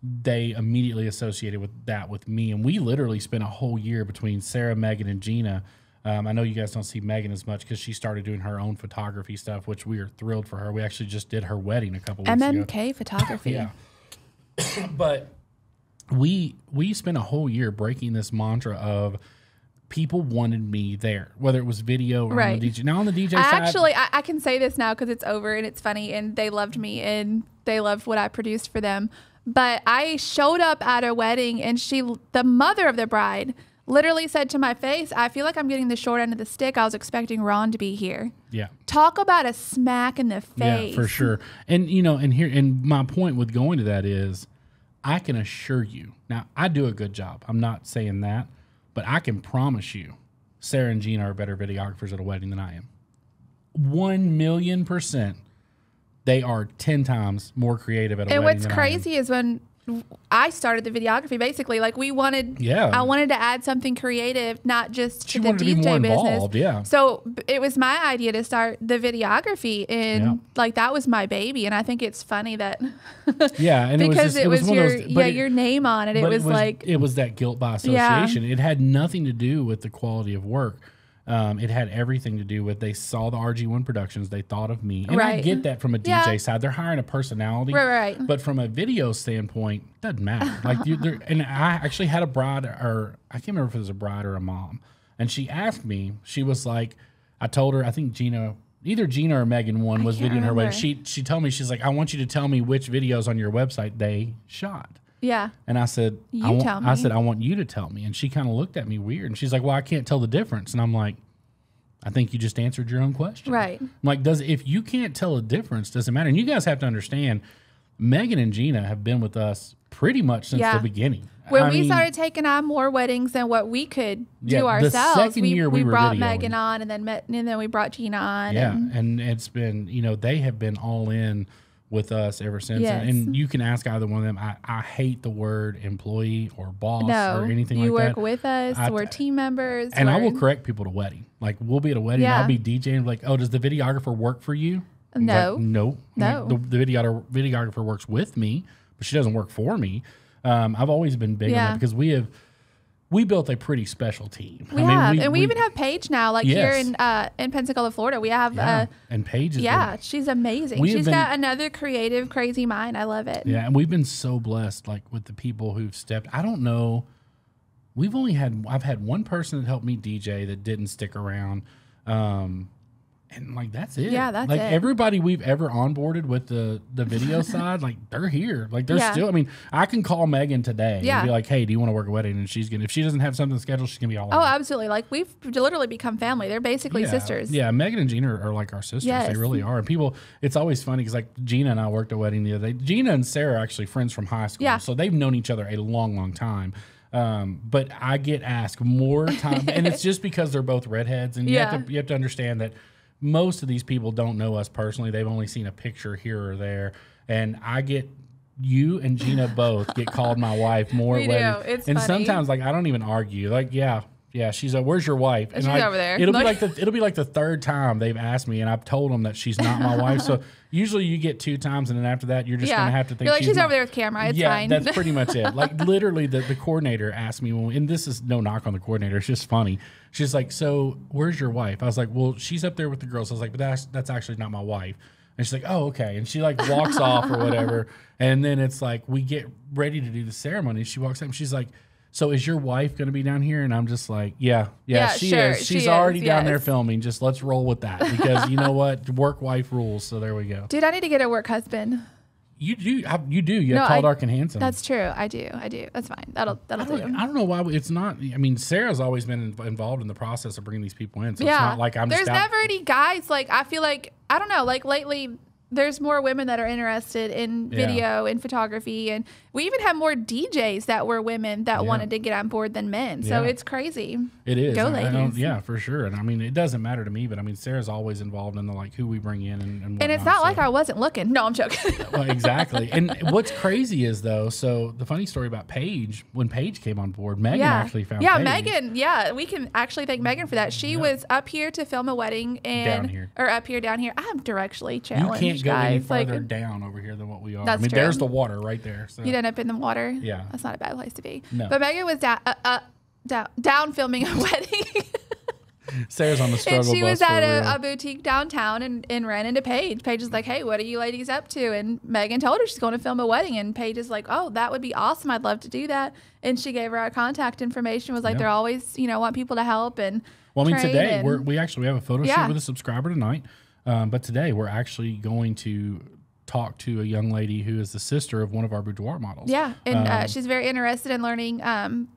they immediately associated with me, and we literally spent a whole year between Sarah, Megan, and Gina. I know you guys don't see Megan as much because she started doing her own photography stuff, which we are thrilled for her. We actually just did her wedding a couple weeks ago. MMK photography. Yeah. But we spent a whole year breaking this mantra of people wanted me there, whether it was video or on the DJ. Now on the DJ side. Actually, I can say this now because it's over and it's funny and they loved me and they loved what I produced for them. But I showed up at a wedding and the mother of the bride, literally said to my face, I feel like I'm getting the short end of the stick. I was expecting Ron to be here. Yeah. Talk about a smack in the face. Yeah, for sure. And, and my point with going to that is I can assure you, now I do a good job. I'm not saying that, but I can promise you Sarah and Gina are better videographers at a wedding than I am. 1,000,000%. They are 10 times more creative at a wedding than I am. And what's crazy is when I started the videography, basically. Like I wanted to add something creative, not just to the DJ business. Yeah. So it was my idea to start the videography, and like that was my baby. And I think it's funny that and because it was your name on it. It was like it was that guilt by association. It had nothing to do with the quality of work. It had everything to do with they saw the RG1 Productions, they thought of me. And I get that from a DJ side. They're hiring a personality. Right. But from a video standpoint, it doesn't matter. Like and I actually had a bride, or I can't remember if it was a bride or a mom. And she asked me, she was like, I told her, I think either Gina or Megan one was videoing her wedding. She told me, she's like, I want you to tell me which videos on your website they shot. Yeah. And I said, I want you to tell me. And she kind of looked at me weird. And she's like, well, I can't tell the difference. And I'm like, I think you just answered your own question. Right. I'm like, if you can't tell a difference, does it matter? And you guys have to understand, Megan and Gina have been with us pretty much since the beginning. When we started taking on more weddings than what we could do ourselves, the second year we brought videoing. Megan on, and then we brought Gina on. Yeah, and it's been, they have been all in with us ever since. Yes. And you can ask either one of them. I hate the word employee or boss or anything like that. You work with us. We're team members. And I will correct people at a wedding. Like, we'll be at a wedding, and I'll be DJing, like, oh, does the videographer work for you? No. Like, no. Like, the videographer works with me, but she doesn't work for me. I've always been big on that because we built a pretty special team. We even have Paige now, like here in Pensacola, Florida. We have and Paige is she's amazing. She's got another creative, crazy mind. I love it. Yeah, and we've been so blessed, like with the people who've stepped. I don't know. I've had one person that helped me DJ that didn't stick around. And like that's it. Yeah, that's like it. Everybody we've ever onboarded with the video side, like they're here. Like they're still. I mean, I can call Megan today and be like, "Hey, do you want to work a wedding?" And if she doesn't have something scheduled, she's gonna be all over. Oh, absolutely. Like we've literally become family. They're basically sisters. Yeah, Megan and Gina are like our sisters. Yes. They really are. And people, it's always funny because like Gina and I worked a wedding the other day. Gina and Sarah are actually friends from high school, so they've known each other a long, long time. But I get asked more time, and it's just because they're both redheads, and you have to understand that. Most of these people don't know us personally. They've only seen a picture here or there. And I get you and Gina both get called my wife more. We do. It's and funny. Sometimes like I don't even argue. Like, yeah, she's like, where's your wife? And she's over there. It'll be like the third time they've asked me, and I've told them that she's not my wife. So usually you get 2 times, and then after that, you're just gonna have to think you're like, she's over there with camera. It's fine. That's pretty much it. Like literally, the coordinator asked me, and this is no knock on the coordinator. It's just funny. She's like, so where's your wife? I was like, well, she's up there with the girls. I was like, but that's actually not my wife. And she's like, oh, okay. And she like walks off or whatever. And then it's like, we get ready to do the ceremony. She walks up and she's like, so is your wife going to be down here? And I'm just like, yeah, she is. She's already down there filming. Just let's roll with that because you know what? Work wife rules. So there we go. Dude, I need to get a work husband. You do. You have tall, dark, and handsome. That's true. I do. That's fine. That'll do. I don't know why it's not. I mean, Sarah's always been involved in the process of bringing these people in. So it's not like There's never any guys. Like, I feel like, I don't know, like lately, there's more women that are interested in video and photography. And we even have more DJs that were women that wanted to get on board than men. So it's crazy. It is. Go ladies. Yeah, for sure. And I mean, it doesn't matter to me, but I mean, Sarah's always involved in the like who we bring in and whatnot. And it's not like I wasn't looking. No, I'm joking. Well, exactly. And what's crazy is though, so the funny story about Paige, when Paige came on board, Megan actually found Paige. Megan. Yeah, we can actually thank Megan for that. She was up here to film a wedding down here. I'm directionally challenged. You can't go any farther down over here than what we are. That's true. There's the water right there. So. You'd end up in the water. Yeah. That's not a bad place to be. No. But Megan was down filming a wedding. Sarah's on the struggle bus. And she was at a boutique downtown and ran into Paige. Paige was like, hey, what are you ladies up to? And Megan told her she's going to film a wedding. And Paige is like, oh, that would be awesome. I'd love to do that. And she gave her our contact information, was like, they're always, want people to help. And well, I mean, today we have a photo shoot with a subscriber tonight. But today we're actually going to talk to a young lady who is the sister of one of our boudoir models. Yeah, and she's very interested in learning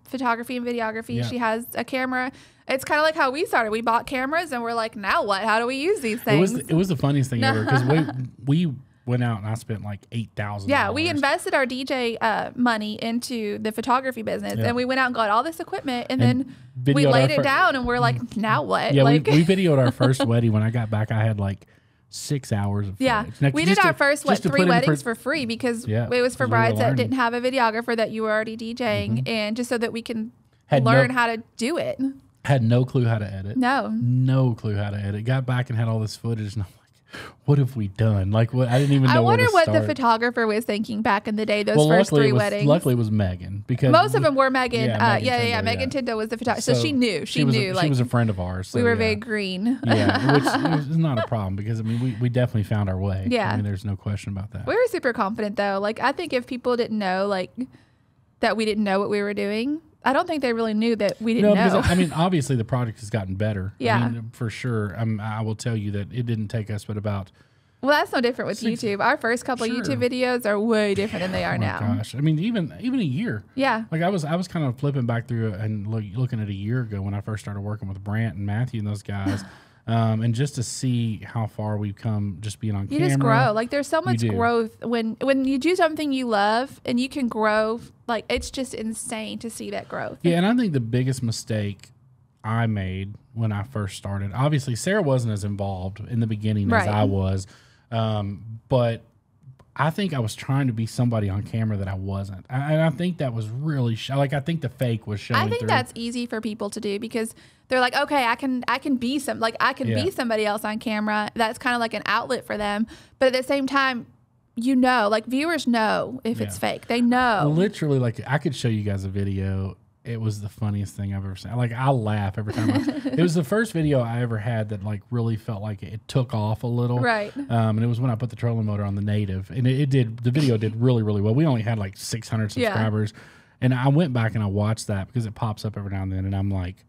photography and videography. Yeah. She has a camera. It's kind of like how we started. We bought cameras and we're like, now what? How do we use these things? It was the funniest thing ever because we went out and I spent like $8,000. Yeah, we invested our DJ money into the photography business, and we went out and got all this equipment, and then we laid it down, and we're like, now what? Yeah, we videoed our first wedding. When I got back, I had like 6 hours of footage. Yeah, we did our first 3 weddings for free because it was for brides that didn't have a videographer that you were already DJing, and just so that we can learn how to do it. Had no clue how to edit. No clue how to edit. Got back and had all this footage, and I'm like, what have we done? Like, what? I didn't even know. I wonder what the photographer was thinking back in the day. Those first 3 weddings. Luckily, it was Megan because most of them were Megan. Yeah, Megan Tindo was the photographer, so she knew. She knew. She was a friend of ours. So we were very green. Yeah, which is not a problem because I mean we definitely found our way. Yeah, I mean there's no question about that. We were super confident though. Like I think if people didn't know that we didn't know what we were doing, I don't think they really knew that we didn't know. Because, I mean, obviously the product has gotten better. Yeah. I mean, for sure. I will tell you that it didn't take us but about... Well, that's no different with YouTube. Our first couple YouTube videos are way different than they are now. Oh my gosh. I mean, even a year. Yeah. Like I was kind of flipping back through and looking at a year ago when I first started working with Brant and Matthew and those guys. And just to see how far we've come just being on camera. You just grow. Like there's so much growth when you do something you love and you can grow. Like it's just insane to see that growth. Yeah, and I think the biggest mistake I made when I first started, obviously Sarah wasn't as involved in the beginning as I was, but I think I was trying to be somebody on camera that I wasn't. And I think that was really, I think the fake was showing I think that's easy for people to do because they're like, okay, I can be be somebody else on camera. That's kind of like an outlet for them. But at the same time, like viewers know if it's fake. They know. Literally, like I could show you guys a video. It was the funniest thing I've ever seen. Like I laugh every time. It was the first video I ever had that like really felt like it took off a little. Right. And it was when I put the trolling motor on the Native, and the video did really, really well. We only had like 600 subscribers, and I went back and I watched that because it pops up every now and then, and I'm like,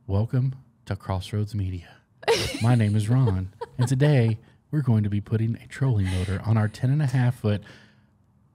welcome to Crossroads Media. My name is Ron, and today we're going to be putting a trolling motor on our 10.5-foot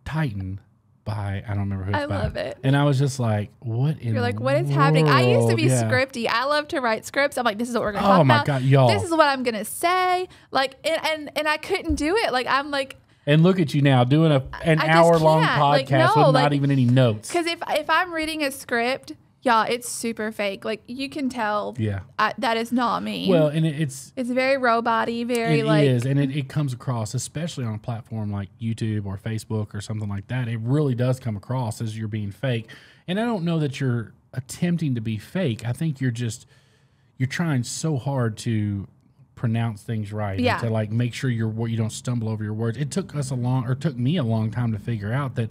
Titan by, I don't remember who it's by. I love it. And I was just like, what in You're like, what is happening? I used to be scripty. I love to write scripts. I'm like, this is what we're going to talk about. Oh my God, y'all. This is what I'm going to say. Like, and I couldn't do it. Like, I'm like. And look at you now doing an hour-long podcast with not even any notes. Because if I'm reading a script Y'all, it's super fake. Like, you can tell that is not me. Well, and it's very robot-y, very it is, and it comes across, especially on a platform like YouTube or Facebook or something like that. It really does come across as you're being fake. And I don't know that you're attempting to be fake. I think you're trying so hard to pronounce things right and to like make sure you don't stumble over your words. It took me a long time to figure out that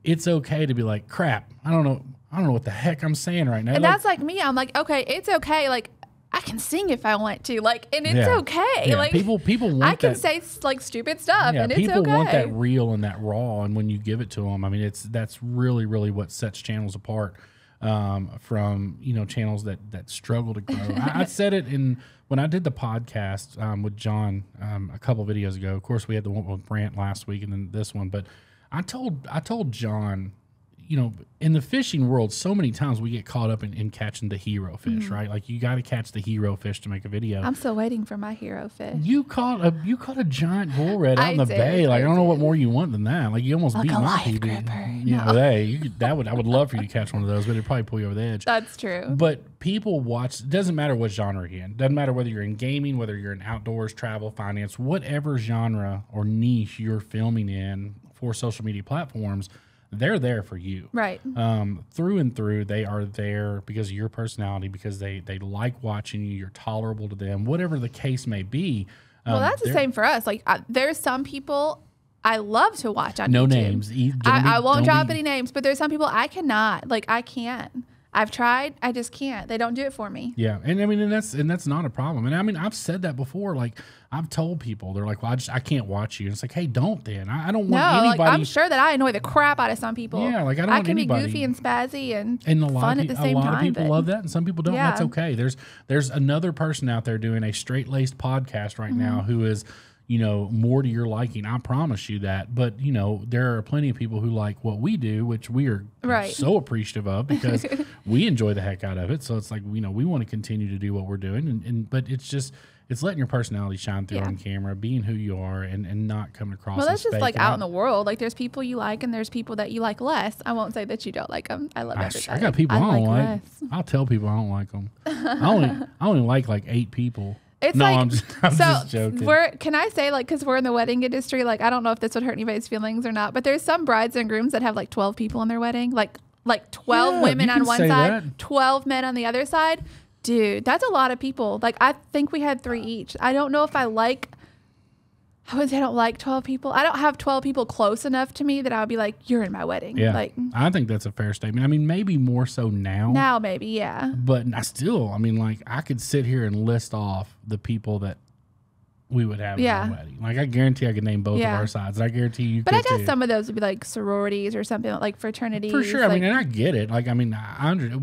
it's okay to be like, crap, I don't know what the heck I'm saying right now. And that's like me. I'm like, okay, it's okay. Like, I can sing if I want to. Like, and it's okay. Yeah. Like, people want I can say like stupid stuff, and it's okay. People want that real and that raw, and when you give it to them, I mean, that's really, really what sets channels apart from channels that struggle to grow. I said it when I did the podcast with John a couple videos ago. Of course, we had the one with Brant last week, and then this one, but I told John, in the fishing world, so many times we get caught up in catching the hero fish, right? Like, you got to catch the hero fish to make a video. I'm still waiting for my hero fish. You caught a giant bull red out in the bay. Like, I don't know what more you want than that. Like, you almost beat my PB. I would love for you to catch one of those, but it'd probably pull you over the edge. That's true. But people watch. It doesn't matter what genre you're in. Doesn't matter whether you're in gaming, whether you're in outdoors, travel, finance, whatever genre or niche you're filming in for social media platforms. They're there for you. Right. Through and through, they are there because of your personality, because they like watching you, you're tolerable to them, whatever the case may be. Well, that's the same for us. Like, there's some people I love to watch on YouTube. No names. I won't drop any names, but there's some people I cannot. Like, I can't. I've tried. I just can't. They don't do it for me. Yeah, and I mean, and that's not a problem. And I mean, I've said that before. Like, I've told people, they're like, "Well, I can't watch you." And it's like, hey, don't then. I don't want anybody. Like, I'm sure that I annoy the crap out of some people. Yeah, like I can be goofy and spazzy and fun at the same time. A lot of people love that, and some people don't. That's okay. There's another person out there doing a straight-laced podcast right now who is, more to your liking. I promise you that. But, there are plenty of people who like what we do, which we are so appreciative of because we enjoy the heck out of it. So it's like, we want to continue to do what we're doing. But it's letting your personality shine through on camera, being who you are and not coming across as that's just fake. like out in the world. Like, there's people you like and there's people that you like less. I won't say that you don't like them. I love everybody. I got people I don't like. I'll tell people I don't like them. I only like 8 people. It's I'm just joking. Can I say, like, because we're in the wedding industry, like, I don't know if this would hurt anybody's feelings or not, but there's some brides and grooms that have like 12 people in their wedding, like 12 women on one side, 12 men on the other side. Dude, that's a lot of people. Like, I think we had 3 each. I don't know if I don't like 12 people. I don't have 12 people close enough to me that I would be like, you're in my wedding. Yeah, like, I think that's a fair statement. I mean, maybe more so now. Now, maybe, yeah. But I mean, like, I could sit here and list off the people that we would have in our wedding. Like, I guarantee I could name both of our sides. I guarantee you could, But I guess some of those would be like sororities or something, like fraternities. For sure. I mean, and I get it. Like, I mean,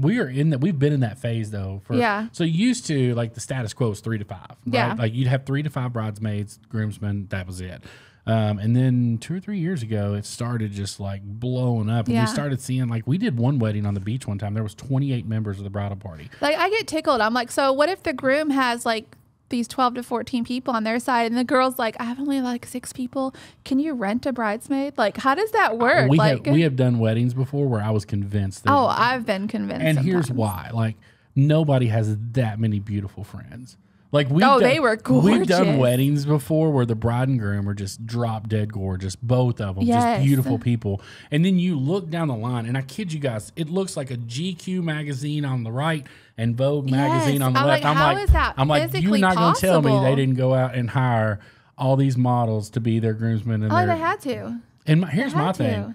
we've been in that phase, though. So used to, like, the status quo was 3 to 5. Right? Yeah. Like, you'd have 3 to 5 bridesmaids, groomsmen. That was it. And then 2 or 3 years ago, it started just, like, blowing up. And we started seeing, like, we did one wedding on the beach one time. There was 28 members of the bridal party. Like, I get tickled. I'm like, so what if the groom has, like, these 12 to 14 people on their side and the girl's like, I have only like 6 people. Can you rent a bridesmaid? Like, how does that work? We have done weddings before where I was convinced that, I've been convinced. And here's why. Like, nobody has that many beautiful friends. Like, they were gorgeous. We've done weddings before where the bride and groom are just drop dead gorgeous, both of them, just beautiful people. And then you look down the line, and I kid you guys, it looks like a GQ magazine on the right and Vogue magazine on the left. I'm like, you're not going to tell me they didn't go out and hire all these models to be their groomsmen. And they had to. And here's my thing.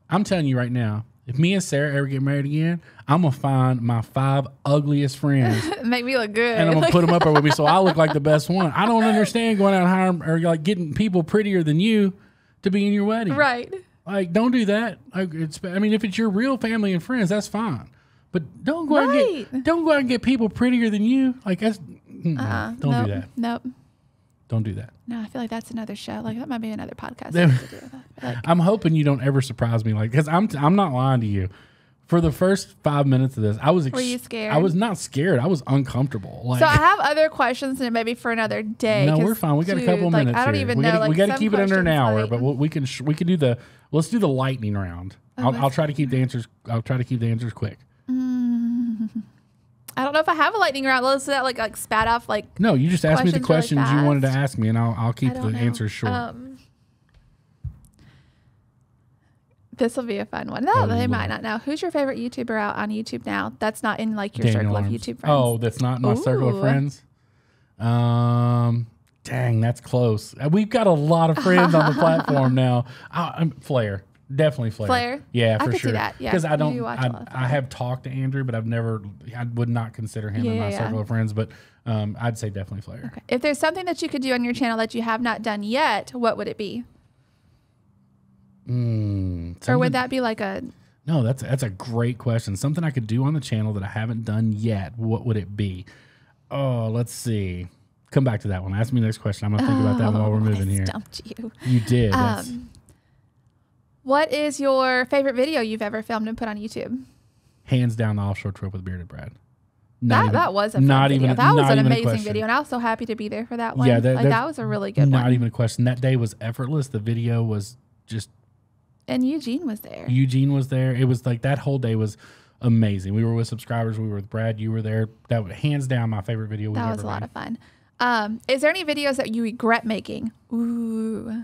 I'm telling you right now, if me and Sarah ever get married again, I'm going to find my 5 ugliest friends. Make me look good. And I'm going to put them up there with me so I look like the best one. I don't understand going out and hiring or like getting people prettier than you to be in your wedding. Right. Like, don't do that. I mean, if it's your real family and friends, that's fine. But don't go out and get people prettier than you. Like, that's don't do that. Nope. Don't do that. No, I feel like that's another show. Like, that might be another podcast. I'm hoping you don't ever surprise me, like, because I'm not lying to you. For the first 5 minutes of this, were you scared? I was not scared. I was uncomfortable. Like, so I have other questions, and maybe for another day. No, we're fine. We got a couple of minutes. I don't even know. We got to keep it under an hour, but we can do let's do the lightning round. I'll try to keep the answers. I'll try to keep the answers quick. I don't know if I have a lightning round. Let's that like spat off like. No, you just asked me the questions really you wanted to ask me, and I'll keep the answers short. This will be a fun one. No, they might not know. Who's your favorite YouTuber out on YouTube now? That's not in like your circle of YouTube friends. Oh, that's not in my circle of friends. Dang, that's close. We've got a lot of friends on the platform now. Flair. Definitely Flair. Flair? Yeah, for I could sure. See that. Yeah. Because I have talked to Andrew, but I would not consider him in my circle of friends, but I'd say definitely Flair. Okay. If there's something that you could do on your channel that you have not done yet, what would it be? Or would that be like a... No, that's a great question. Something I could do on the channel that I haven't done yet. What would it be? Oh, let's see. Come back to that one. Ask me the next question. I'm going to think about that while we're moving here. I stumped you. You did. What is your favorite video you've ever filmed and put on YouTube? Hands down, the offshore trip with Bearded Brad. That was a fun video. That was an amazing video, and I was so happy to be there for that one. Yeah, that was a really good one. Not even a question. That day was effortless. The video was just... And Eugene was there. Eugene was there. It was like that whole day was amazing. We were with subscribers. We were with Brad. You were there. That was hands down my favorite video we've ever made. That was a lot of fun. Is there any videos that you regret making? Ooh.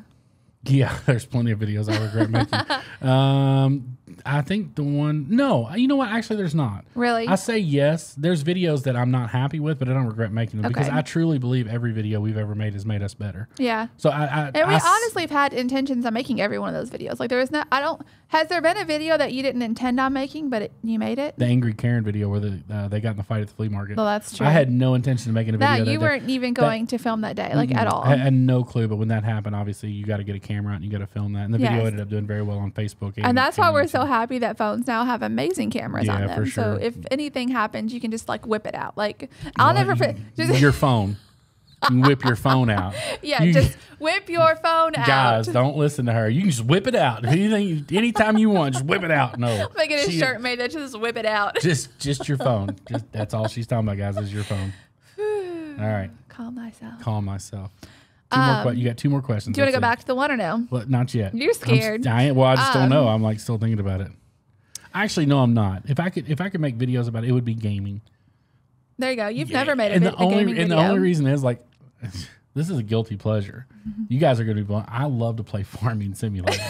Yeah, there's plenty of videos I regret making. I think the one... No, you know what? Actually, there's not. Really? I say yes. There's videos that I'm not happy with, but I don't regret making them because I truly believe every video we've ever made has made us better. Yeah. So and we honestly have had intentions on making every one of those videos. Like there is not... Has there been a video that you didn't intend on making, but you made it? The Angry Karen video where they got in the fight at the flea market. Well, that's true. I had no intention of making a video. You weren't even going to film that day, like at all. I had no clue, but when that happened, obviously you got to get a camera out and you got to film that. And the video ended up doing very well on Facebook. And that's why we're so happy that phones now have amazing cameras on them. For sure. So if anything happens, you can just like whip it out. Like I'll never just your phone. You can whip your phone out. Yeah, just whip your phone out. Guys, don't listen to her. You can just whip it out. Anytime you want, just whip it out. No. I'm making a shirt made that just whip it out. Just your phone. That's all she's talking about, guys, is your phone. All right. Calm myself. You got 2 more questions. Do you want to go back to the one or no? Well, not yet. You're scared. I just don't know. I'm like still thinking about it. Actually, no, I'm not. If I could make videos about it, it would be gaming. There you go. You've never made a gaming video. And the only reason is like, this is a guilty pleasure. You guys are going to be blown. I love to play Farming Simulator.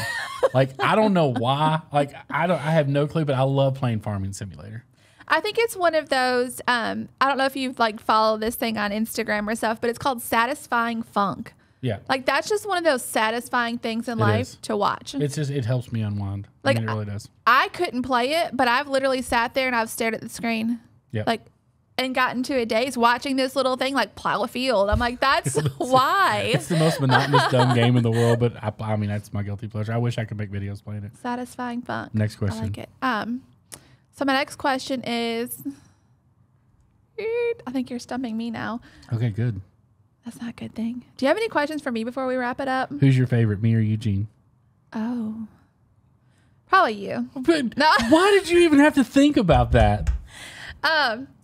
Like, I don't know why. Like, I have no clue, but I love playing Farming Simulator. I think it's one of those, I don't know if you've like followed this thing on Instagram or stuff, but it's called Satisfying Funk. Yeah. Like that's just one of those satisfying things in life to watch. It helps me unwind. Like, I mean, it really does. I couldn't play it, but I've literally sat there and I've stared at the screen. Yeah. Like, and gotten to a daze watching this little thing like plow a field. I'm like, that's why. It's the most monotonous, dumb game in the world, but I mean, that's my guilty pleasure. I wish I could make videos playing it. Satisfying fun. Next question. I like it. So my next question is, I think you're stumping me now. Okay, good. That's not a good thing. Do you have any questions for me before we wrap it up? Who's your favorite, me or Eugene? Oh, probably you. But no. Why did you even have to think about that?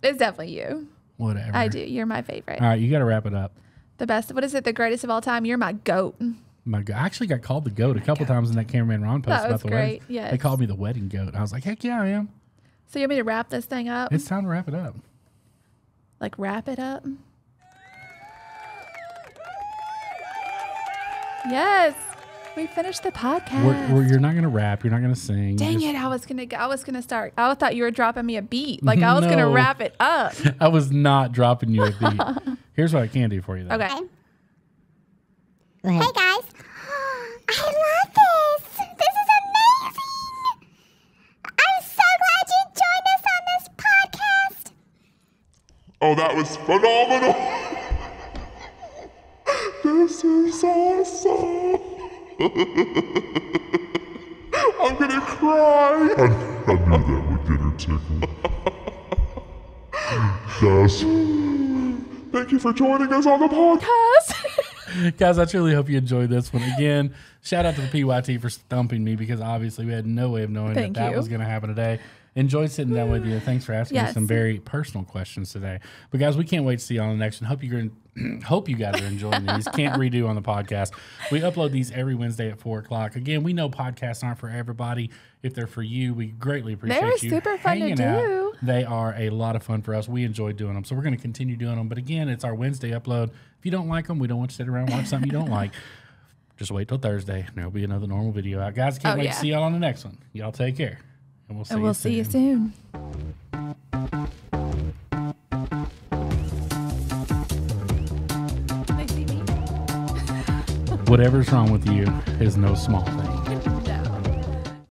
It's definitely you. Whatever. I do. You're my favorite. All right, you got to wrap it up. The best. What is it? The greatest of all time? You're my goat. I actually got called the goat a couple times in that Cameraman Ron post about the wedding. Yes. They called me the wedding goat. I was like, heck yeah, I am. So you want me to wrap this thing up? It's time to wrap it up. Like wrap it up? Yes. We finished the podcast. You're not going to rap. You're not going to sing. Dang it. I was going to start. I thought you were dropping me a beat. Like I was going to wrap it up. I was not dropping you a beat. Here's what I can do for you, though. Okay. Hey, guys. I love this. This is amazing. I'm so glad you joined us on this podcast. Oh, that was phenomenal. This is awesome. I'm gonna cry. I knew that would get her tickled. Guys, thank you for joining us on the podcast. Guys, I truly hope you enjoyed this one. Again, shout out to the PYT for stumping me because obviously we had no way of knowing that was going to happen today. Enjoyed sitting down with you. Thanks for asking me some very personal questions today. But guys, we can't wait to see you on the next one. Hope you guys are enjoying these. Can't redo on the podcast. We upload these every Wednesday at 4 o'clock. Again, we know podcasts aren't for everybody. If they're for you, we greatly appreciate you. They're super fun to do. They are a lot of fun for us. We enjoy doing them. So we're going to continue doing them. But again, it's our Wednesday upload. If you don't like them, we don't want you to sit around and watch something you don't like. Just wait till Thursday, and there'll be another normal video out. Guys, can't wait to see y'all on the next one. Y'all take care, and we'll see you soon. Whatever's wrong with you is no small thing.